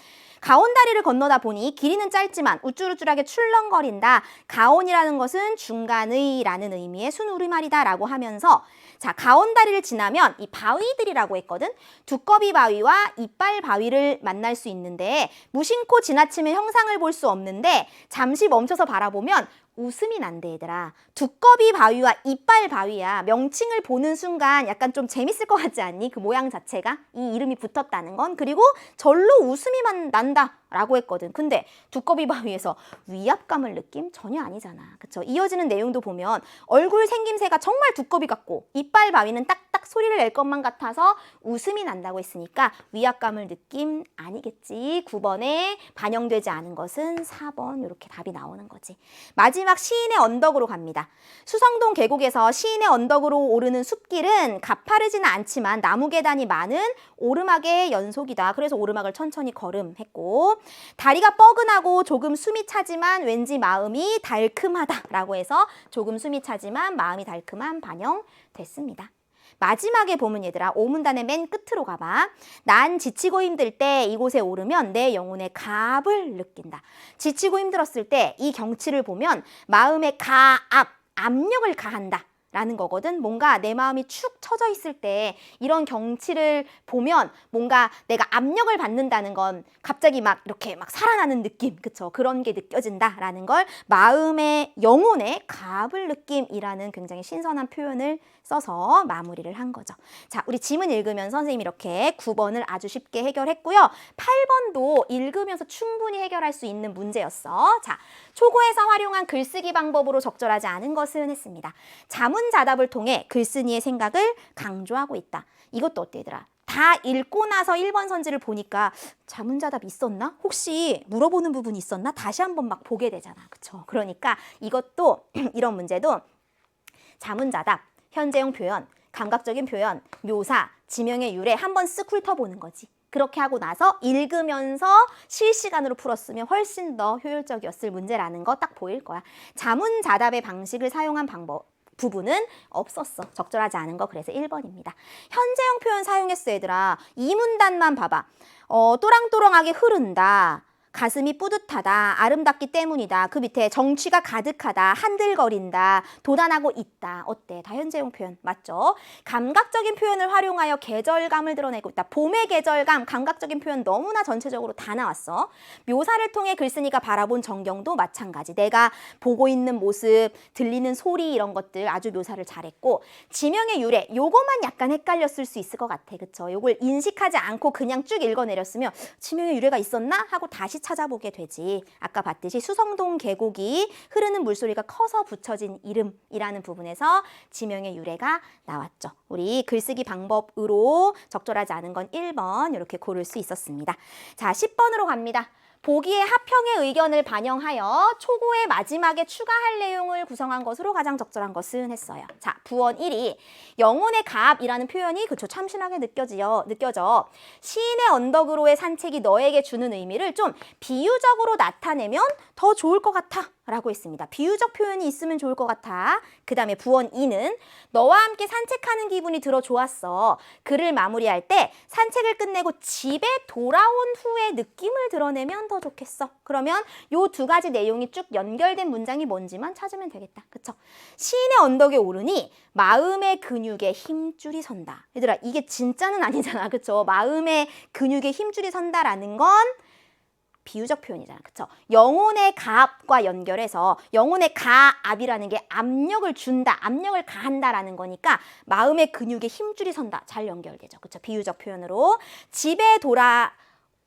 가온다리를 건너다 보니 길이는 짧지만 우쭐우쭐하게 출렁거린다. 가온이라는 것은 중간의 라는 의미의 순우리말이다 라고 하면서 자, 가온다리를 지나면 이 바위들이라고 했거든. 두꺼비 바위와 이빨 바위를 만날 수 있는데 무심코 지나치면 형상을 볼 수 없는데 잠시 멈춰서 바라보면 웃음이 난대 얘들아. 두꺼비 바위와 이빨 바위야. 명칭을 보는 순간 약간 좀 재밌을 것 같지 않니? 그 모양 자체가 이 이름이 붙었다는 건. 그리고 절로 웃음이 난다 라고 했거든. 근데 두꺼비 바위에서 위압감을 느낌? 전혀 아니잖아. 그쵸? 이어지는 내용도 보면 얼굴 생김새가 정말 두꺼비 같고 이빨 바위는 딱딱 소리를 낼 것만 같아서 웃음이 난다고 했으니까 위압감을 느낌 아니겠지. 9번에 반영되지 않은 것은 4번. 이렇게 답이 나오는 거지. 마지막 시인의 언덕으로 갑니다. 수성동 계곡에서 시인의 언덕으로 오르는 숲길은 가파르지는 않지만 나무 계단이 많은 오르막의 연속이다. 그래서 오르막을 천천히 걸음했고 다리가 뻐근하고 조금 숨이 차지만 왠지 마음이 달큼하다라고 해서 조금 숨이 차지만 마음이 달큼한 반영됐습니다. 마지막에 보면 얘들아 5문단의 맨 끝으로 가봐. 난 지치고 힘들 때 이곳에 오르면 내 영혼의 가압을 느낀다. 지치고 힘들었을 때 이 경치를 보면 마음의 가압 압력을 가한다 라는 거거든. 뭔가 내 마음이 축 처져 있을 때 이런 경치를 보면 뭔가 내가 압력을 받는다는 건 갑자기 막 이렇게 막 살아나는 느낌, 그쵸? 그런 게 느껴진다라는 걸 마음의 영혼의 가압을 느낌이라는 굉장히 신선한 표현을 써서 마무리를 한 거죠. 자, 우리 지문 읽으면서 선생님이 이렇게 9번을 아주 쉽게 해결했고요. 8번도 읽으면서 충분히 해결할 수 있는 문제였어. 자, 초고에서 활용한 글쓰기 방법으로 적절하지 않은 것은 했습니다. 자문자답을 통해 글쓴이의 생각을 강조하고 있다. 이것도 어때 얘들아? 다 읽고 나서 1번 선지를 보니까 자문자답 있었나? 혹시 물어보는 부분이 있었나? 다시 한번 막 보게 되잖아. 그쵸? 그러니까 이것도 이런 문제도 자문자답, 현재형 표현, 감각적인 표현, 묘사, 지명의 유래 한번 쓱 훑어보는 거지. 그렇게 하고 나서 읽으면서 실시간으로 풀었으면 훨씬 더 효율적이었을 문제라는 거 딱 보일 거야. 자문자답의 방식을 사용한 부분은 없었어. 적절하지 않은 거 그래서 1번입니다. 현재형 표현 사용했어 얘들아. 이 문단만 봐봐. 또랑또랑하게 흐른다. 가슴이 뿌듯하다. 아름답기 때문이다. 그 밑에 정취가 가득하다. 한들거린다. 도단하고 있다. 어때? 다 현재형 표현 맞죠? 감각적인 표현을 활용하여 계절감을 드러내고 있다. 봄의 계절감, 감각적인 표현 너무나 전체적으로 다 나왔어. 묘사를 통해 글쓴이가 바라본 전경도 마찬가지. 내가 보고 있는 모습, 들리는 소리 이런 것들 아주 묘사를 잘했고 지명의 유래, 요거만 약간 헷갈렸을 수 있을 것 같아. 그쵸? 요걸 인식하지 않고 그냥 쭉 읽어내렸으면 지명의 유래가 있었나? 하고 다시 찾아보게 되지. 아까 봤듯이 수성동 계곡이 흐르는 물소리가 커서 붙여진 이름이라는 부분에서 지명의 유래가 나왔죠. 우리 글쓰기 방법으로 적절하지 않은 건 1번 이렇게 고를 수 있었습니다. 자, 10번으로 갑니다. 보기의 하평의 의견을 반영하여 초고의 마지막에 추가할 내용을 구성한 것으로 가장 적절한 것은 했어요. 자, 부원 1이 영혼의 가압이라는 표현이 그쵸 참신하게 느껴져. 시인의 언덕으로의 산책이 너에게 주는 의미를 좀 비유적으로 나타내면 더 좋을 것 같아 라고 했습니다. 비유적 표현이 있으면 좋을 것 같아. 그 다음에 부원 2는 너와 함께 산책하는 기분이 들어 좋았어. 글을 마무리할 때 산책을 끝내고 집에 돌아온 후의 느낌을 드러내면 더 좋겠어. 그러면 요 두 가지 내용이 쭉 연결된 문장이 뭔지만 찾으면 되겠다. 그쵸? 시인의 언덕에 오르니 마음의 근육에 힘줄이 선다. 얘들아 이게 진짜는 아니잖아. 그쵸? 마음의 근육에 힘줄이 선다라는 건 비유적 표현이잖아. 그쵸? 영혼의 가압과 연결해서 영혼의 가압이라는 게 압력을 준다, 압력을 가한다라는 거니까 마음의 근육에 힘줄이 선다. 잘 연결되죠. 그쵸? 비유적 표현으로 집에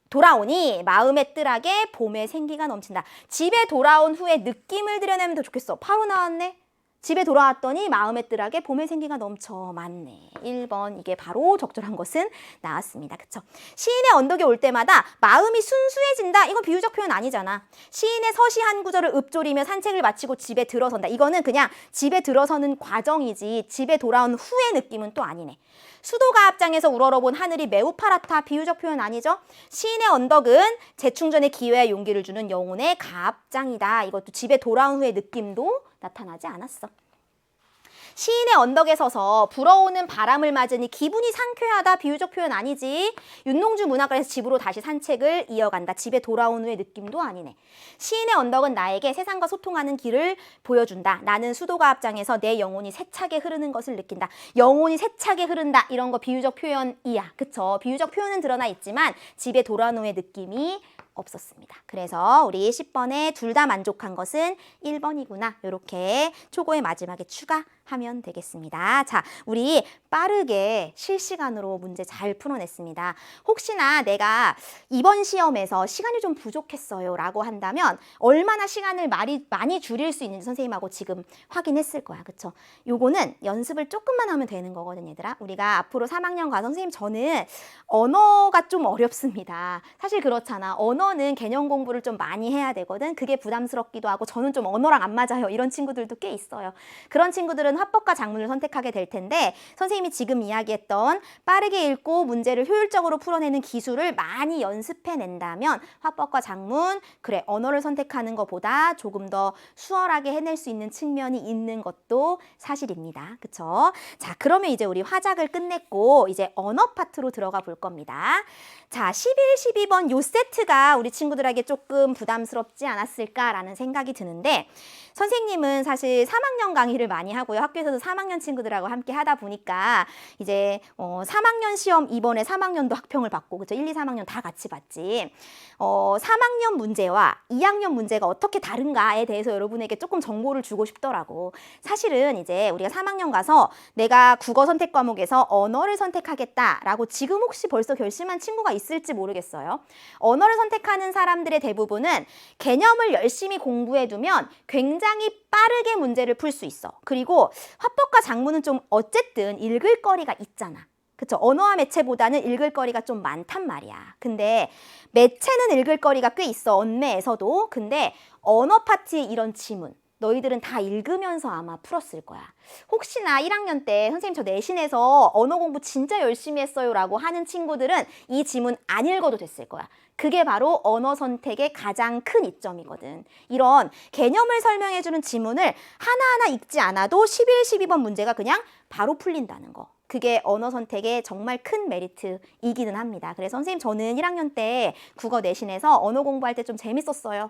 돌아오니 마음의 뜰하게 봄의 생기가 넘친다. 집에 돌아온 후에 느낌을 드러내면 더 좋겠어. 바로 나왔네. 집에 돌아왔더니 마음의 뜰하게 봄의 생기가 넘쳐. 맞네. 1번 이게 바로 적절한 것은 나왔습니다. 그쵸? 시인의 언덕에 올 때마다 마음이 순수해진다. 이건 비유적 표현 아니잖아. 시인의 서시 한 구절을 읊조리며 산책을 마치고 집에 들어선다. 이거는 그냥 집에 들어서는 과정이지 집에 돌아온 후의 느낌은 또 아니네. 수도가압장에서 우러러본 하늘이 매우 파랗다. 비유적 표현 아니죠? 시인의 언덕은 재충전의 기회와 용기를 주는 영혼의 가압장이다. 이것도 집에 돌아온 후의 느낌도 나타나지 않았어. 시인의 언덕에 서서 불어오는 바람을 맞으니 기분이 상쾌하다. 비유적 표현 아니지. 윤농주 문학관에서 집으로 다시 산책을 이어간다. 집에 돌아온 후의 느낌도 아니네. 시인의 언덕은 나에게 세상과 소통하는 길을 보여준다. 나는 수도가압장에서 내 영혼이 세차게 흐르는 것을 느낀다. 영혼이 세차게 흐른다. 이런 거 비유적 표현이야. 그쵸? 비유적 표현은 드러나 있지만 집에 돌아온 후의 느낌이 없었습니다. 그래서 우리 10번에 둘 다 만족한 것은 1번이구나. 이렇게 초고의 마지막에 추가하면 되겠습니다. 자, 우리 빠르게 실시간으로 문제 잘 풀어냈습니다. 혹시나 내가 이번 시험에서 시간이 좀 부족했어요 라고 한다면 얼마나 시간을 많이 줄일 수 있는지 선생님하고 지금 확인했을 거야. 그쵸? 요거는 연습을 조금만 하면 되는 거거든 얘들아. 우리가 앞으로 3학년 과정 선생님 저는 언어가 좀 어렵습니다. 사실 그렇잖아. 언어는 개념 공부를 좀 많이 해야 되거든. 그게 부담스럽기도 하고 저는 좀 언어랑 안 맞아요. 이런 친구들도 꽤 있어요. 그런 친구들은 화법과 작문을 선택하게 될 텐데 선생님이 지금 이야기했던 빠르게 읽고 문제를 효율적으로 풀어내는 기술을 많이 연습해낸다면 화법과 작문, 그래 언어를 선택하는 것보다 조금 더 수월하게 해낼 수 있는 측면이 있는 것도 사실입니다. 그쵸? 자, 그러면 이제 우리 화작을 끝냈고 이제 언어 파트로 들어가 볼 겁니다. 자, 11, 12번 요 세트가 우리 친구들에게 조금 부담스럽지 않았을까라는 생각이 드는데 선생님은 사실 3학년 강의를 많이 하고요. 학교에서도 3학년 친구들하고 함께 하다 보니까 이제 3학년 시험 이번에 3학년도 학평을 받고 그죠? 1, 2, 3학년 다 같이 봤지. 3학년 문제와 2학년 문제가 어떻게 다른가에 대해서 여러분에게 조금 정보를 주고 싶더라고. 사실은 이제 우리가 3학년 가서 내가 국어 선택 과목에서 언어를 선택하겠다라고 지금 혹시 벌써 결심한 친구가 있을지 모르겠어요. 언어를 선택하는 사람들의 대부분은 개념을 열심히 공부해두면 굉장히 빠르게 문제를 풀 수 있어. 그리고 화법과 작문은 좀 어쨌든 읽을 거리가 있잖아. 그쵸? 언어와 매체보다는 읽을 거리가 좀 많단 말이야. 근데 매체는 읽을 거리가 꽤 있어. 언매에서도. 근데 언어 파트의 이런 지문 너희들은 다 읽으면서 아마 풀었을 거야. 혹시나 1학년 때 선생님 저 내신에서 언어 공부 진짜 열심히 했어요 라고 하는 친구들은 이 지문 안 읽어도 됐을 거야. 그게 바로 언어 선택의 가장 큰 이점이거든. 이런 개념을 설명해주는 지문을 하나하나 읽지 않아도 11, 12번 문제가 그냥 바로 풀린다는 거. 그게 언어 선택의 정말 큰 메리트이기는 합니다. 그래서 선생님 저는 1학년 때 국어 내신에서 언어 공부할 때 좀 재밌었어요.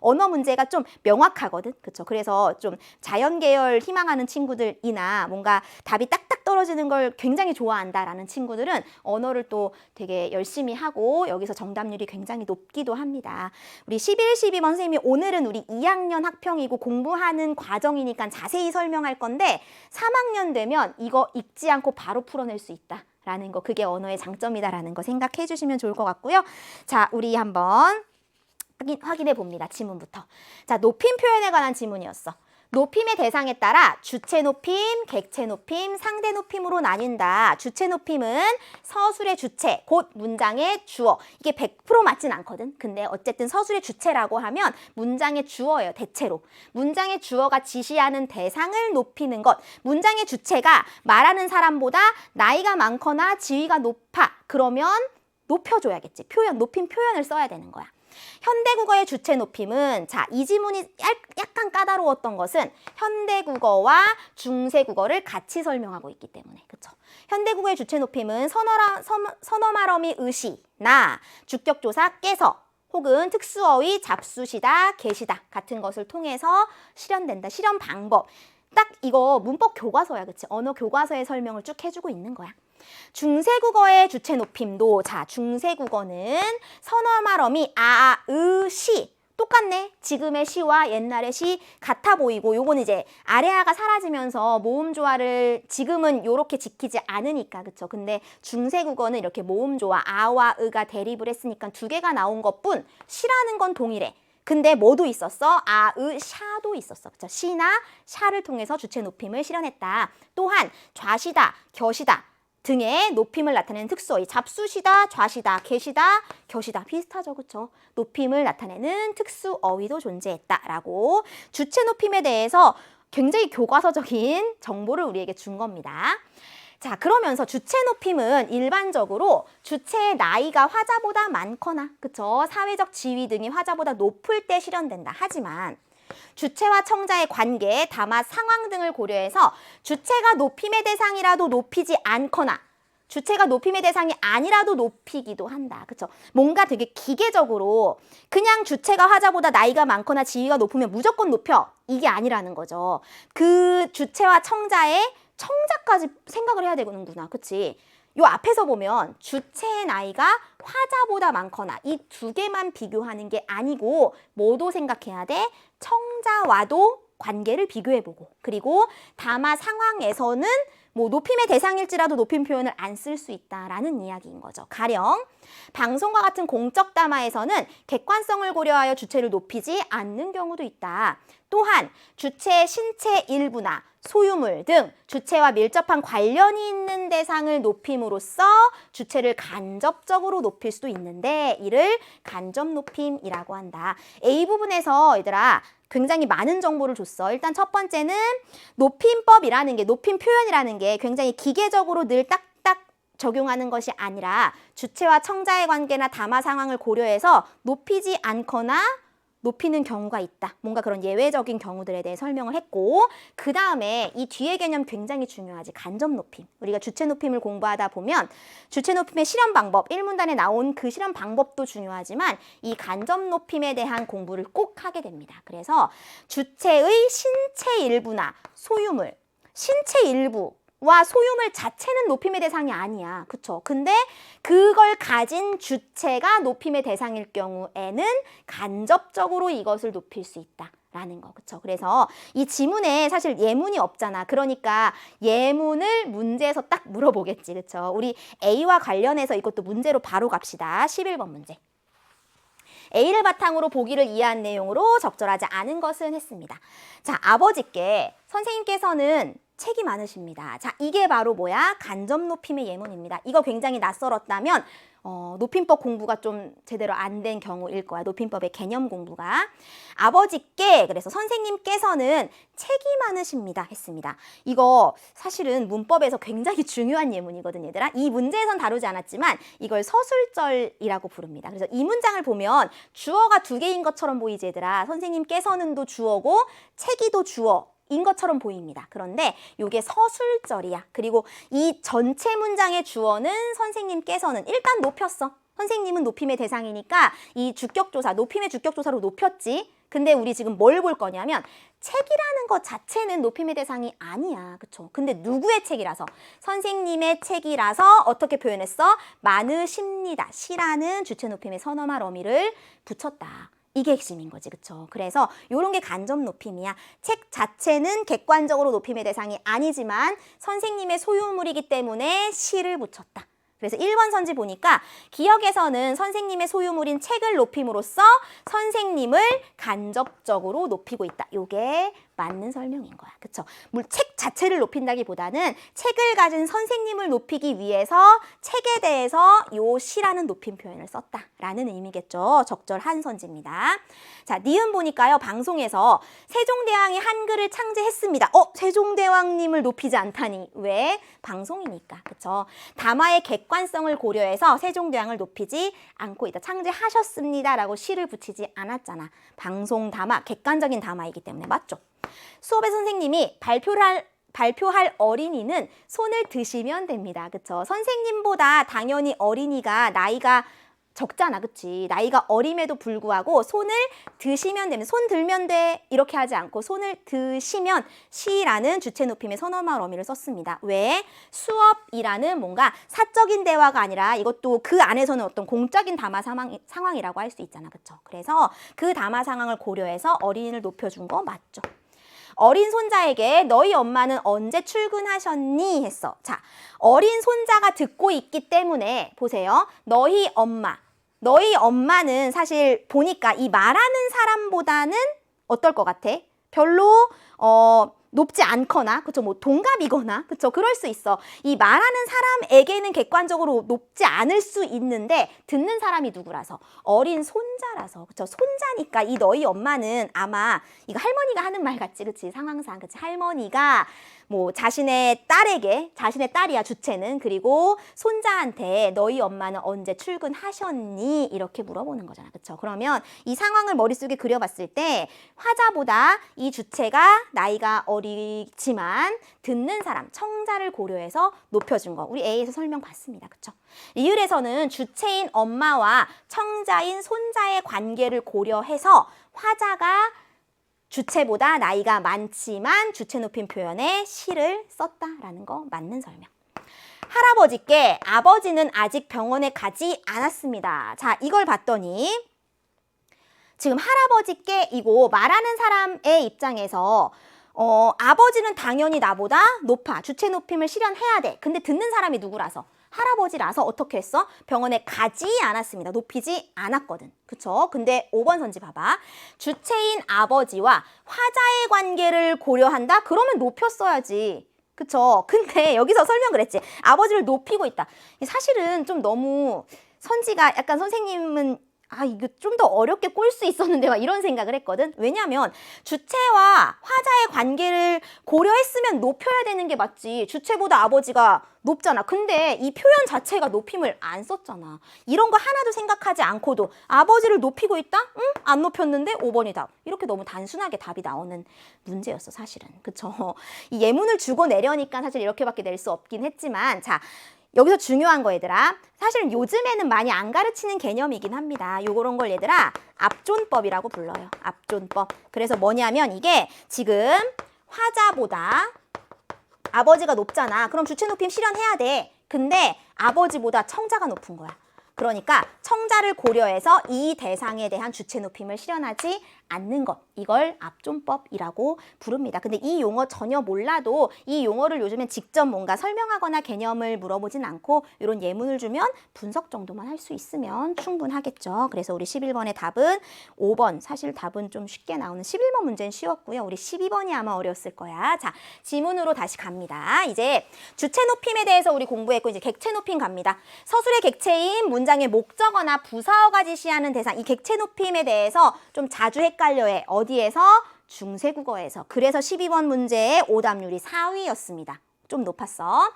언어 문제가 좀 명확하거든. 그쵸? 그래서 좀 자연 계열 희망하는 친구들이나 뭔가 답이 딱딱 떨어지는 걸 굉장히 좋아한다라는 친구들은 언어를 또 되게 열심히 하고 여기서 정답률이 굉장히 높기도 합니다. 우리 11, 12번 선생님이 오늘은 우리 2학년 학평이고 공부하는 과정이니까 자세히 설명할 건데 3학년 되면 이거 읽지 않고 바로 풀어낼 수 있다. 라는 거, 그게 언어의 장점이다라는 거 생각해 주시면 좋을 것 같고요. 자, 우리 한번 확인해 봅니다. 지문부터. 자, 높임 표현에 관한 지문이었어. 높임의 대상에 따라 주체 높임, 객체 높임, 상대 높임으로 나뉜다. 주체 높임은 서술의 주체, 곧 문장의 주어. 이게 100% 맞진 않거든. 근데 어쨌든 서술의 주체라고 하면 문장의 주어예요. 대체로. 문장의 주어가 지시하는 대상을 높이는 것. 문장의 주체가 말하는 사람보다 나이가 많거나 지위가 높아. 그러면 높여줘야겠지. 표현, 높임 표현을 써야 되는 거야. 현대국어의 주체 높임은 자, 이 지문이 약간 까다로웠던 것은 현대국어와 중세국어를 같이 설명하고 있기 때문에. 그쵸? 현대국어의 주체 높임은 선어말어미 의시나 주격조사 깨서 혹은 특수어의 잡수시다, 계시다 같은 것을 통해서 실현된다. 실현 방법. 딱 이거 문법 교과서야. 그치? 언어 교과서의 설명을 쭉 해주고 있는 거야. 중세국어의 주체 높임도 자, 중세국어는 선어말어미 시 똑같네. 지금의 시와 옛날의 시 같아 보이고 요건 이제 아래아가 사라지면서 모음조화를 지금은 요렇게 지키지 않으니까 그쵸? 근데 중세국어는 이렇게 모음조화 아와 으가 대립을 했으니까 두 개가 나온 것뿐 시라는 건 동일해. 근데 뭐도 있었어? 샤도 있었어. 그쵸? 시나 샤를 통해서 주체 높임을 실현했다. 또한 좌시다, 겨시다 등의 높임을 나타내는 특수어의 잡수시다, 좌시다, 계시다, 겨시다 비슷하죠, 그렇죠? 높임을 나타내는 특수어휘도 존재했다라고 주체 높임에 대해서 굉장히 교과서적인 정보를 우리에게 준 겁니다. 자, 그러면서 주체 높임은 일반적으로 주체의 나이가 화자보다 많거나, 그쵸? 사회적 지위 등이 화자보다 높을 때 실현된다. 하지만 주체와 청자의 관계, 다마 상황 등을 고려해서 주체가 높임의 대상이라도 높이지 않거나 주체가 높임의 대상이 아니라도 높이기도 한다. 그쵸? 뭔가 되게 기계적으로 그냥 주체가 화자보다 나이가 많거나 지위가 높으면 무조건 높여. 이게 아니라는 거죠. 그 주체와 청자의 청자까지 생각을 해야 되는구나. 그치? 요 앞에서 보면 주체의 나이가 화자보다 많거나 이 두 개만 비교하는 게 아니고 뭐도 생각해야 돼? 청자와도 관계를 비교해보고 그리고 다마 상황에서는 뭐 높임의 대상일지라도 높임 표현을 안 쓸 수 있다라는 이야기인 거죠. 가령 방송과 같은 공적 담화에서는 객관성을 고려하여 주체를 높이지 않는 경우도 있다. 또한 주체의 신체 일부나 소유물 등 주체와 밀접한 관련이 있는 대상을 높임으로써 주체를 간접적으로 높일 수도 있는데 이를 간접 높임이라고 한다. A 부분에서 얘들아 굉장히 많은 정보를 줬어. 일단 첫 번째는 높임법이라는 게, 높임 표현이라는 게 굉장히 기계적으로 늘 딱딱 적용하는 것이 아니라 주체와 청자의 관계나 담화 상황을 고려해서 높이지 않거나 높이는 경우가 있다. 뭔가 그런 예외적인 경우들에 대해 설명을 했고, 그 다음에 이 뒤에 개념 굉장히 중요하지. 간접 높임. 우리가 주체 높임을 공부하다 보면 주체 높임의 실현 방법, 1문단에 나온 그 실현 방법도 중요하지만 이 간접 높임에 대한 공부를 꼭 하게 됩니다. 그래서 주체의 신체 일부나 소유물, 신체 일부와 소유물 자체는 높임의 대상이 아니야. 그쵸? 근데 그걸 가진 주체가 높임의 대상일 경우에는 간접적으로 이것을 높일 수 있다. 라는 거. 그쵸? 그래서 이 지문에 사실 예문이 없잖아. 그러니까 예문을 문제에서 딱 물어보겠지. 그쵸? 우리 A와 관련해서 이것도 문제로 바로 갑시다. 11번 문제. A를 바탕으로 보기를 이해한 내용으로 적절하지 않은 것은 했습니다. 자, 아버지께 선생님께서는 책이 많으십니다. 자, 이게 바로 뭐야? 간접 높임의 예문입니다. 이거 굉장히 낯설었다면 높임법 공부가 좀 제대로 안 된 경우일 거야. 높임법의 개념 공부가. 아버지께, 그래서 선생님께서는 책이 많으십니다 했습니다. 이거 사실은 문법에서 굉장히 중요한 예문이거든, 얘들아. 이 문제에선 다루지 않았지만 이걸 서술절이라고 부릅니다. 그래서 이 문장을 보면 주어가 두 개인 것처럼 보이지, 얘들아. 선생님께서는도 주어고 책이도 주어. 인 것처럼 보입니다. 그런데 이게 서술절이야. 그리고 이 전체 문장의 주어는 선생님께서는 일단 높였어. 선생님은 높임의 대상이니까 이 주격조사, 높임의 주격조사로 높였지. 근데 우리 지금 뭘 볼 거냐면 책이라는 것 자체는 높임의 대상이 아니야. 그쵸? 근데 누구의 책이라서? 선생님의 책이라서 어떻게 표현했어? 많으십니다. 시라는 주체 높임의 선어말 어미를 붙였다. 이게 핵심인 거지, 그쵸? 그래서 이런 게 간접 높임이야. 책 자체는 객관적으로 높임의 대상이 아니지만 선생님의 소유물이기 때문에 시를 붙였다. 그래서 1번 선지 보니까 기억에서는 선생님의 소유물인 책을 높임으로써 선생님을 간접적으로 높이고 있다. 이게 맞는 설명인 거야. 그쵸? 책 자체를 높인다기보다는 책을 가진 선생님을 높이기 위해서 책에 대해서 요 시라는 높임 표현을 썼다라는 의미겠죠. 적절한 선지입니다. 자, 니은 보니까요. 방송에서 세종대왕이 한글을 창제했습니다. 세종대왕님을 높이지 않다니. 왜? 방송이니까. 그쵸? 담화의 객관성을 고려해서 세종대왕을 높이지 않고 있다. 창제하셨습니다. 라고 시를 붙이지 않았잖아. 방송 담화, 객관적인 담화이기 때문에. 맞죠? 수업의 선생님이 발표할 어린이는 손을 드시면 됩니다. 그쵸? 선생님보다 당연히 어린이가 나이가 적잖아. 그치? 나이가 어림에도 불구하고 손을 드시면 됩니다. 손 들면 돼. 이렇게 하지 않고 손을 드시면 시라는 주체 높임의 선어말 어미를 썼습니다. 왜? 수업이라는 뭔가 사적인 대화가 아니라 이것도 그 안에서는 어떤 공적인 담화 상황이라고 할 수 있잖아. 그쵸? 그래서 그 담화 상황을 고려해서 어린이를 높여준 거 맞죠? 어린 손자에게 너희 엄마는 언제 출근하셨니? 했어. 자, 어린 손자가 듣고 있기 때문에 보세요. 너희 엄마는 사실 보니까 이 말하는 사람보다는 어떨 것 같아? 별로 높지 않거나, 그쵸? 뭐 동갑이거나, 그쵸? 그럴 수 있어. 이 말하는 사람에게는 객관적으로 높지 않을 수 있는데 듣는 사람이 누구라서? 어린 손자라서, 그쵸? 손자니까 이 너희 엄마는 아마 이거 할머니가 하는 말 같지, 그치? 상황상, 그치? 할머니가 뭐 자신의 딸이야 주체는. 그리고 손자한테 너희 엄마는 언제 출근하셨니? 이렇게 물어보는 거잖아. 그쵸? 그러면 이 상황을 머릿속에 그려봤을 때 화자보다 이 주체가 나이가 어리지만 듣는 사람, 청자를 고려해서 높여준 거. 우리 A에서 설명 봤습니다. 그쵸? 리을에서는 주체인 엄마와 청자인 손자의 관계를 고려해서 화자가 주체보다 나이가 많지만 주체 높임 표현에 시를 썼다라는 거 맞는 설명. 할아버지께 아버지는 아직 병원에 가지 않았습니다. 자, 이걸 봤더니 지금 할아버지께 이거 말하는 사람의 입장에서 아버지는 당연히 나보다 높아. 주체 높임을 실현해야 돼. 근데 듣는 사람이 누구라서? 할아버지라서 어떻게 했어? 병원에 가지 않았습니다. 높이지 않았거든. 그쵸? 근데 5번 선지 봐봐. 주체인 아버지와 화자의 관계를 고려한다? 그러면 높였어야지. 그쵸? 근데 여기서 설명을 했지. 아버지를 높이고 있다. 사실은 좀 너무 선지가 약간 선생님은 아, 이거 좀 더 어렵게 꼴 수 있었는데 막 이런 생각을 했거든. 왜냐면 주체와 화자의 관계를 고려했으면 높여야 되는 게 맞지. 주체보다 아버지가 높잖아. 근데 이 표현 자체가 높임을 안 썼잖아. 이런 거 하나도 생각하지 않고도 아버지를 높이고 있다? 응? 안 높였는데 5번이 답. 이렇게 너무 단순하게 답이 나오는 문제였어, 사실은. 그쵸? 이 예문을 주고 내려니까 사실 이렇게밖에 낼 수 없긴 했지만, 자, 여기서 중요한 거 얘들아, 사실은 요즘에는 많이 안 가르치는 개념이긴 합니다. 요런 걸 얘들아 압존법이라고 불러요. 압존법. 그래서 뭐냐면 이게 지금 화자보다 아버지가 높잖아. 그럼 주체 높임 실현해야 돼. 근데 아버지보다 청자가 높은 거야. 그러니까 청자를 고려해서 이 대상에 대한 주체 높임을 실현하지 않는 것. 이걸 압존법이라고 부릅니다. 근데 이 용어 전혀 몰라도 이 용어를 요즘엔 직접 뭔가 설명하거나 개념을 물어보진 않고 이런 예문을 주면 분석 정도만 할 수 있으면 충분하겠죠. 그래서 우리 11번의 답은 5번. 사실 답은 좀 쉽게 나오는 11번 문제는 쉬웠고요. 우리 12번이 아마 어려웠을 거야. 자, 지문으로 다시 갑니다. 이제 주체 높임에 대해서 우리 공부했고 이제 객체 높임 갑니다. 서술의 객체인 문장의 목적어나 부사어가 지시하는 대상, 이 객체 높임에 대해서 좀 자주 헷갈려 해. 어디에서? 중세국어에서. 그래서 12번 문제의 오답률이 4위였습니다. 좀 높았어.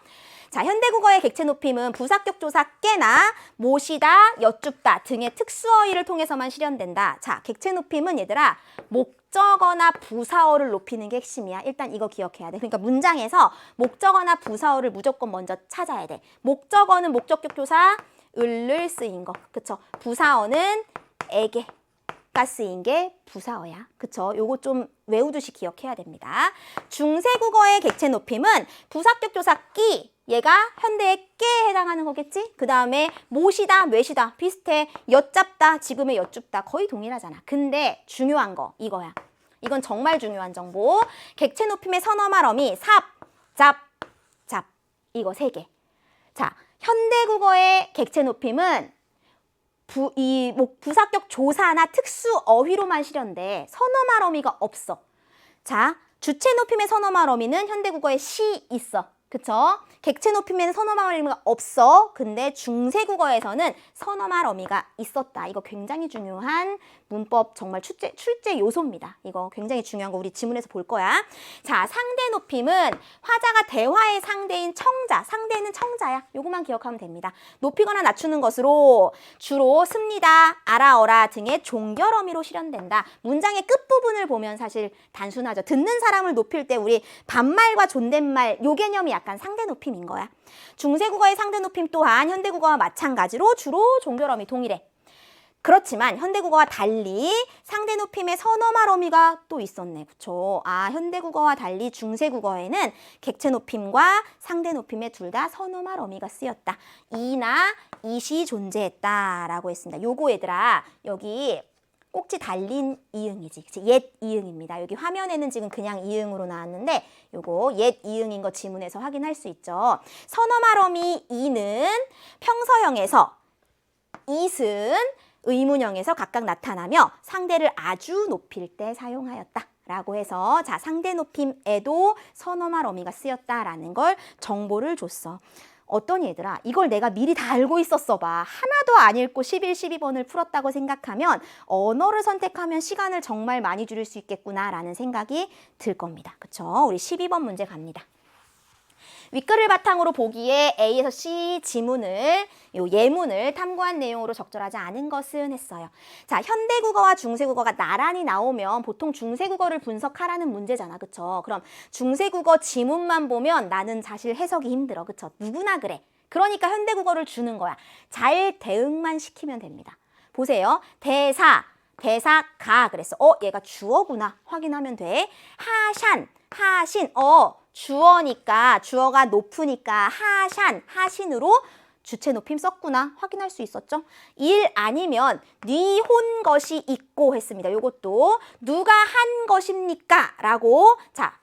자, 현대국어의 객체 높임은 부사격 조사 깨나 모시다, 여쭙다 등의 특수어휘를 통해서만 실현된다. 자, 객체 높임은 얘들아 목적어나 부사어를 높이는 게 핵심이야. 일단 이거 기억해야 돼. 그러니까 문장에서 목적어나 부사어를 무조건 먼저 찾아야 돼. 목적어는 목적격 조사 을을 쓰인 거. 그쵸? 부사어는 에게가 쓰인 게 부사어야. 그쵸? 요거 좀 외우듯이 기억해야 됩니다. 중세국어의 객체 높임은 부사격 조사 끼, 얘가 현대의 깨에 해당하는 거겠지? 그 다음에 모시다, 뇌시다 비슷해. 엿잡다, 지금의 여쭙다 거의 동일하잖아. 근데 중요한 거 이거야. 이건 정말 중요한 정보. 객체 높임의 선어말 어미 삽, 잡, 잡 이거 3개. 자, 현대국어의 객체 높임은 부사격 조사나 특수 어휘로만 실현돼. 선어말 어미가 없어. 자, 주체 높임의 선어말 어미는 현대국어에 시 있어. 그쵸? 객체 높임에는 선어말 어미가 없어. 근데 중세국어에서는 선어말 어미가 있었다. 이거 굉장히 중요한 문법 정말 출제 요소입니다. 이거 굉장히 중요한 거 우리 지문에서 볼 거야. 자, 상대 높임은 화자가 대화의 상대인 청자. 상대는 청자야. 요거만 기억하면 됩니다. 높이거나 낮추는 것으로 주로 씁니다, 알아어라 등의 종결 어미로 실현된다. 문장의 끝부분을 보면 사실 단순하죠. 듣는 사람을 높일 때 우리 반말과 존댓말 요 개념이 약간 상대 높임인 거야. 중세국어의 상대 높임 또한 현대국어와 마찬가지로 주로 종결 어미 동일해. 그렇지만 현대국어와 달리 상대 높임의 선어말 어미가 또 있었네. 그쵸? 아, 현대국어와 달리 중세국어에는 객체 높임과 상대 높임의 둘 다 선어말 어미가 쓰였다. 이나 이시 존재했다라고 했습니다. 요거 얘들아, 여기 꼭지 달린 이응이지. 그치? 옛 이응입니다. 여기 화면에는 지금 그냥 이응으로 나왔는데 요거 옛 이응인 거 지문에서 확인할 수 있죠. 선어말 어미 이는 평서형에서 it은 의문형에서 각각 나타나며 상대를 아주 높일 때 사용하였다. 라고 해서 자, 상대 높임에도 선어말 어미가 쓰였다라는 걸 정보를 줬어. 어떠니 얘들아? 이걸 내가 미리 다 알고 있었어 봐. 하나도 안 읽고 11, 12번을 풀었다고 생각하면 언어를 선택하면 시간을 정말 많이 줄일 수 있겠구나라는 생각이 들 겁니다. 그쵸? 우리 12번 문제 갑니다. 윗글을 바탕으로 보기에 A에서 C 지문을, 요 예문을 탐구한 내용으로 적절하지 않은 것은 했어요. 자, 현대국어와 중세국어가 나란히 나오면 보통 중세국어를 분석하라는 문제잖아. 그쵸? 그럼 중세국어 지문만 보면 나는 사실 해석이 힘들어. 그쵸? 누구나 그래. 그러니까 현대국어를 주는 거야. 잘 대응만 시키면 됩니다. 보세요. 대사가 그랬어. 얘가 주어구나. 확인하면 돼. 하샨, 하신, 주어니까, 주어가 높으니까 하신으로 주체 높임 썼구나. 확인할 수 있었죠? 일 아니면 네 혼 것이 있고 했습니다. 요것도 누가 한 것입니까? 라고 자,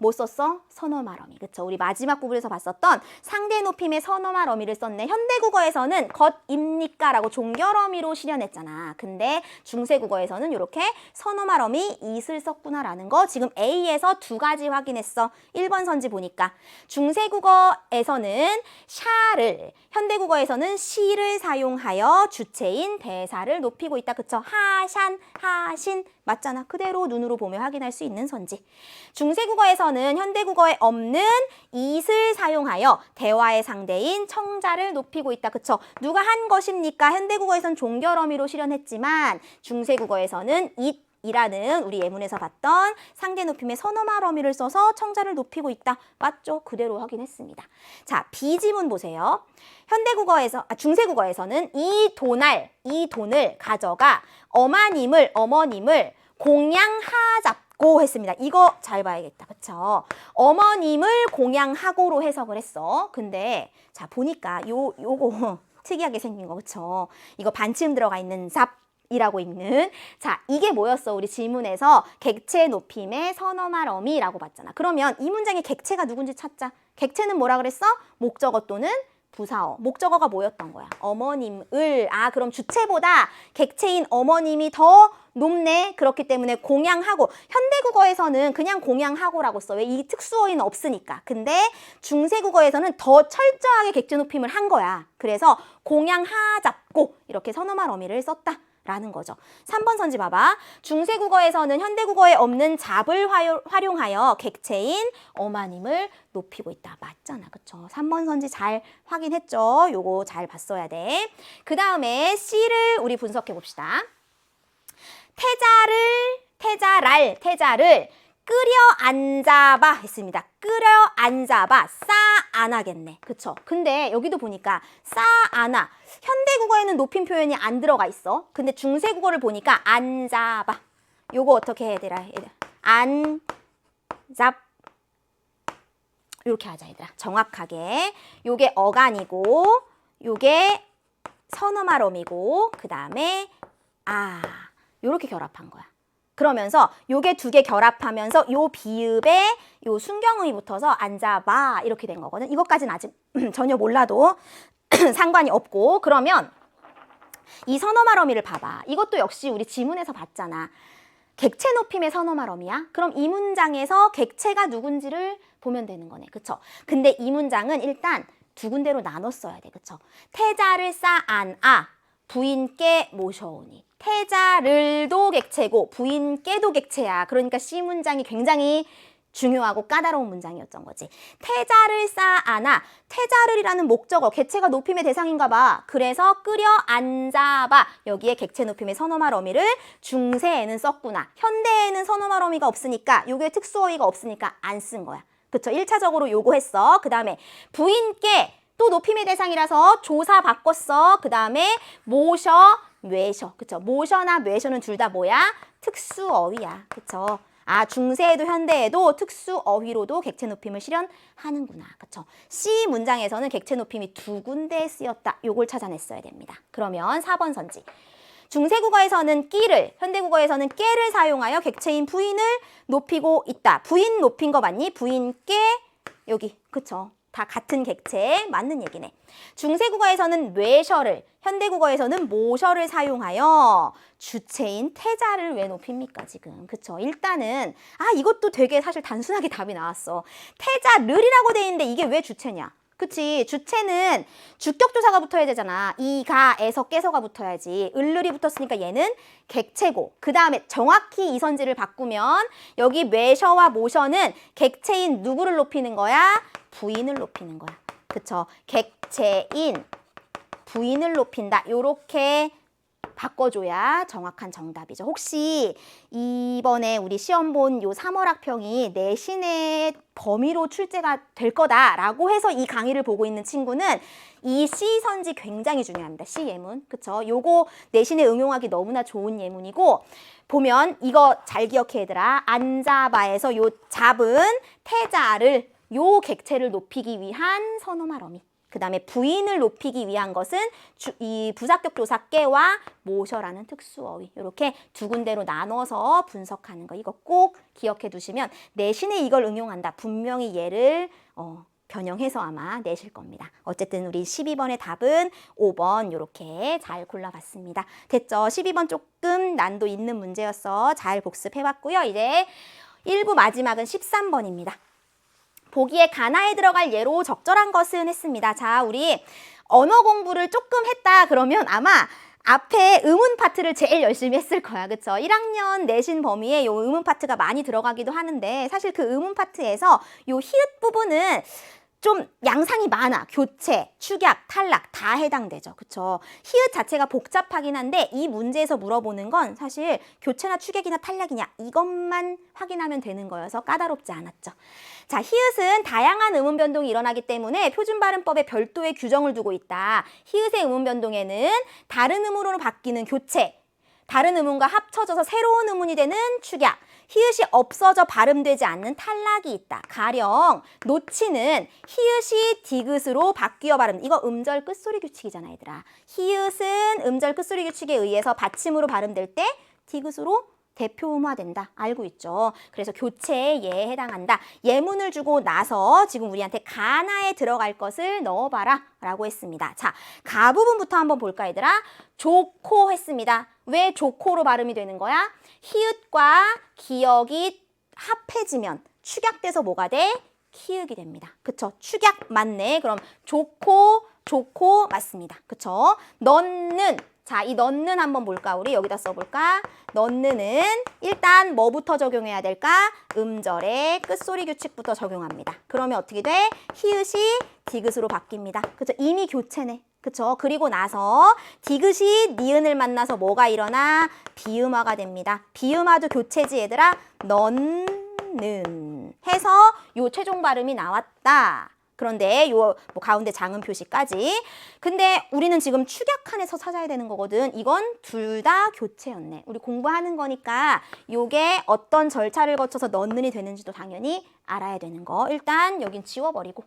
뭐 썼어? 선어말 어미. 그쵸? 우리 마지막 부분에서 봤었던 상대 높임의 선어말 어미를 썼네. 현대국어에서는 겉입니까? 라고 종결 어미로 실현했잖아. 근데 중세국어에서는 이렇게 선어말 어미 it을 썼구나라는 거 지금 A에서 두 가지 확인했어. 1번 선지 보니까. 중세국어에서는 샤를, 현대국어에서는 시를 사용하여 주체인 대사를 높이고 있다. 그쵸? 하샨, 하신. 맞잖아. 그대로 눈으로 보며 확인할 수 있는 선지. 중세국어에서는 현대국어에 없는 it을 사용하여 대화의 상대인 청자를 높이고 있다. 그쵸? 누가 한 것입니까? 현대국어에선 종결 어미로 실현했지만 중세국어에서는 it 이라는 우리 예문에서 봤던 상대 높임의 선어말 어미를 써서 청자를 높이고 있다. 맞죠? 그대로 확인했습니다. 자, B지문 보세요. 중세국어에서는 이 돈을 가져가 어머님을 공양하잡고 했습니다. 이거 잘 봐야겠다. 그쵸? 어머님을 공양하고로 해석을 했어. 근데 자, 보니까 요거 특이하게 생긴 거. 그쵸? 이거 반치음 들어가 있는 이라고 읽는. 자, 이게 뭐였어? 우리 질문에서 객체 높임의 선어말 어미라고 봤잖아. 그러면 이 문장의 객체가 누군지 찾자. 객체는 뭐라 그랬어? 목적어 또는 부사어. 목적어가 뭐였던 거야? 어머님을. 아, 그럼 주체보다 객체인 어머님이 더 높네. 그렇기 때문에 공양하고. 현대국어에서는 그냥 공양하고라고 써. 왜? 이 특수어인 없으니까. 근데 중세국어에서는 더 철저하게 객체 높임을 한 거야. 그래서 공양하잡고 이렇게 선어말 어미를 썼다. 라는 거죠. 3번 선지 봐봐. 중세국어에서는 현대국어에 없는 잡을 활용하여 객체인 어머님을 높이고 있다. 맞잖아. 그쵸? 3번 선지 잘 확인했죠? 요거 잘 봤어야 돼. 그 다음에 C를 우리 분석해 봅시다. 태자를 끓여 앉아봐 했습니다. 끓여 앉아봐. 안 하겠네. 그쵸? 근데 여기도 보니까 안 하. 현대국어에는 높임 표현이 안 들어가 있어. 근데 중세국어를 보니까 앉아봐. 요거 어떻게 해야 되라? 앉잡. 이렇게 하자, 얘들아. 정확하게. 요게 어간이고, 요게 선어말 어미고, 그 다음에 요렇게 결합한 거야. 그러면서 요게 두 개 결합하면서 요 비읍에 요 순경음이 붙어서 앉아봐 이렇게 된 거거든. 이것까지는 아직 전혀 몰라도 상관이 없고. 그러면 이 선어말 어미를 봐봐. 이것도 역시 우리 지문에서 봤잖아. 객체 높임의 선어말 어미야. 그럼 이 문장에서 객체가 누군지를 보면 되는 거네. 그쵸? 근데 이 문장은 일단 두 군데로 나눠 써야 돼. 그쵸? 태자를 부인께 모셔오니. 태자를도 객체고 부인께도 객체야. 그러니까 C 문장이 굉장히 중요하고 까다로운 문장이었던 거지. 태자를 태자를이라는 목적어, 객체가 높임의 대상인가 봐. 그래서 끓여 앉아봐. 여기에 객체 높임의 선어말 어미를 중세에는 썼구나. 현대에는 선어말 어미가 없으니까, 요게 특수어휘가 없으니까 안 쓴 거야. 그쵸? 1차적으로 요거 했어. 그 다음에 부인께 또 높임의 대상이라서 조사 바꿨어. 그 다음에 뇌셔. 그쵸? 모셔나 뇌셔는 둘 다 뭐야? 특수어휘야. 그쵸? 중세에도 현대에도 특수어휘로도 객체 높임을 실현하는구나. 그쵸? C 문장에서는 객체 높임이 두 군데에 쓰였다. 요걸 찾아냈어야 됩니다. 그러면 4번 선지. 중세국어에서는 끼를, 현대국어에서는 깨를 사용하여 객체인 부인을 높이고 있다. 부인 높인 거 맞니? 부인께, 여기. 그쵸? 다 같은 객체 맞는 얘기네. 중세국어에서는 뇌셔를, 현대국어에서는 모셔를 사용하여 주체인 태자를 왜 높입니까 지금? 그쵸? 일단은 이것도 되게 사실 단순하게 답이 나왔어. 태자를이라고 돼 있는데 이게 왜 주체냐? 그치? 주체는 주격조사가 붙어야 되잖아. 이가에서 깨서가 붙어야지. 을을이 붙었으니까 얘는 객체고, 그 다음에 정확히 이선지를 바꾸면 여기 뇌셔와 모셔는 객체인 누구를 높이는 거야? 부인을 높이는 거야. 그쵸? 객체인 부인을 높인다. 요렇게 바꿔줘야 정확한 정답이죠. 혹시 이번에 우리 시험 본 요 3월학평이 내신의 범위로 출제가 될 거다라고 해서 이 강의를 보고 있는 친구는 이 C 선지 굉장히 중요합니다. C 예문. 그쵸? 요거 내신에 응용하기 너무나 좋은 예문이고, 보면 이거 잘 기억해 얘들아. 앉아봐에서 요 잡은 태자를 요 객체를 높이기 위한 선어말 어미. 그 다음에 부인을 높이기 위한 것은 이 부사격 조사 깨와 모셔라는 특수어휘. 이렇게 두 군데로 나눠서 분석하는 거. 이거 꼭 기억해 두시면 내신에 이걸 응용한다. 분명히 얘를 변형해서 아마 내실 겁니다. 어쨌든 우리 12번의 답은 5번 이렇게 잘 골라봤습니다. 됐죠? 12번 조금 난도 있는 문제였어. 잘 복습해봤고요. 이제 1부 마지막은 13번입니다. 보기에 가나에 들어갈 예로 적절한 것은 했습니다. 자, 우리 언어 공부를 조금 했다 그러면 아마 앞에 의문 파트를 제일 열심히 했을 거야. 그쵸? 1학년 내신 범위에 요 의문 파트가 많이 들어가기도 하는데 사실 그 의문 파트에서 요 히읗 부분은 좀 양상이 많아. 교체, 축약, 탈락 다 해당되죠. 그쵸? 히읗 자체가 복잡하긴 한데 이 문제에서 물어보는 건 사실 교체나 축약이나 탈락이냐 이것만 확인하면 되는 거여서 까다롭지 않았죠. 자, 히읗은 다양한 음운 변동이 일어나기 때문에 표준발음법에 별도의 규정을 두고 있다. 히읗의 음운 변동에는 다른 음으로 바뀌는 교체, 다른 음운과 합쳐져서 새로운 음운이 되는 축약, 히읗이 없어져 발음되지 않는 탈락이 있다. 가령 놓치는 히읗이 디귿으로 바뀌어 발음. 이거 음절 끝소리 규칙이잖아, 얘들아. 히읗은 음절 끝소리 규칙에 의해서 받침으로 발음될 때 디귿으로 대표음화된다. 알고 있죠? 그래서 교체에 얘에 해당한다. 예문을 주고 나서 지금 우리한테 가나에 들어갈 것을 넣어봐라 라고 했습니다. 자, 가 부분부터 한번 볼까, 얘들아? 좋고 했습니다. 왜 좋고로 발음이 되는 거야? 히읗과 기역이 합해지면 축약돼서 뭐가 돼? 키읔이 됩니다. 그쵸? 축약 맞네. 그럼 좋고 맞습니다. 그쵸? 넣는, 자, 이 넣는 한번 볼까? 우리 여기다 써볼까? 넣는은 일단 뭐부터 적용해야 될까? 음절의 끝소리 규칙부터 적용합니다. 그러면 어떻게 돼? 히읗이 디귿으로 바뀝니다. 그쵸? 이미 교체네. 그쵸? 그리고 나서 디귿이 니은을 만나서 뭐가 일어나? 비음화가 됩니다. 비음화도 교체지, 얘들아. 넣는 해서 요 최종 발음이 나왔다. 그런데 요 뭐 가운데 장음 표시까지. 근데 우리는 지금 축약칸에서 찾아야 되는 거거든. 이건 둘 다 교체였네. 우리 공부하는 거니까 요게 어떤 절차를 거쳐서 넣는이 되는지도 당연히 알아야 되는 거. 일단 여긴 지워버리고.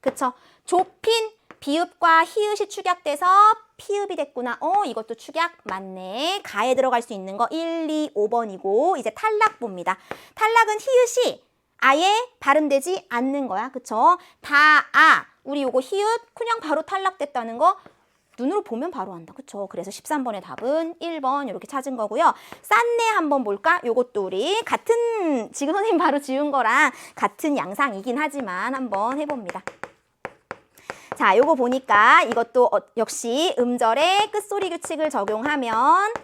그쵸? 좁힌 비읍과 히읗이 축약돼서 피읍이 됐구나. 이것도 축약 맞네. 가에 들어갈 수 있는 거 1, 2, 5번이고 이제 탈락 봅니다. 탈락은 히읗이 아예 발음되지 않는 거야. 그쵸? 우리 요거 히읗 그냥 바로 탈락됐다는 거 눈으로 보면 바로 안다. 그쵸? 그래서 13번의 답은 1번 이렇게 찾은 거고요. 싼네 한번 볼까? 요것도 우리 같은 지금 선생님 바로 지운 거랑 같은 양상이긴 하지만 한번 해봅니다. 자, 요거 보니까 이것도 역시 음절의 끝소리 규칙을 적용하면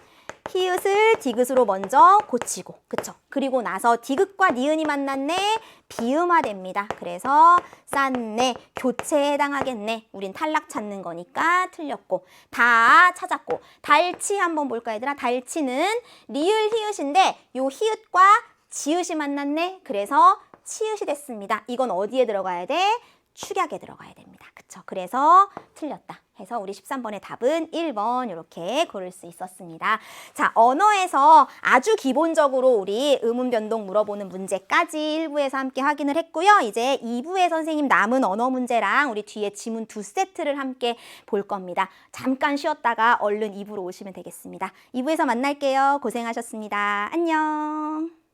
히읗을 디귿으로 먼저 고치고, 그쵸? 그리고 나서 디귿과 니은이 만났네, 비음화됩니다. 그래서 쌌네, 교체에 해당하겠네. 우린 탈락 찾는 거니까 틀렸고, 다 찾았고, 달치 한번 볼까, 얘들아? 달치는 리을 히읗인데 요 히읗과 지읒이 만났네. 그래서 치읒이 됐습니다. 이건 어디에 들어가야 돼? 축약에 들어가야 됩니다. 그쵸? 그래서 틀렸다 해서 우리 13번의 답은 1번 이렇게 고를 수 있었습니다. 자, 언어에서 아주 기본적으로 우리 의문 변동 물어보는 문제까지 1부에서 함께 확인을 했고요. 이제 2부에 선생님 남은 언어 문제랑 우리 뒤에 지문 2세트를 함께 볼 겁니다. 잠깐 쉬었다가 얼른 2부로 오시면 되겠습니다. 2부에서 만날게요. 고생하셨습니다. 안녕.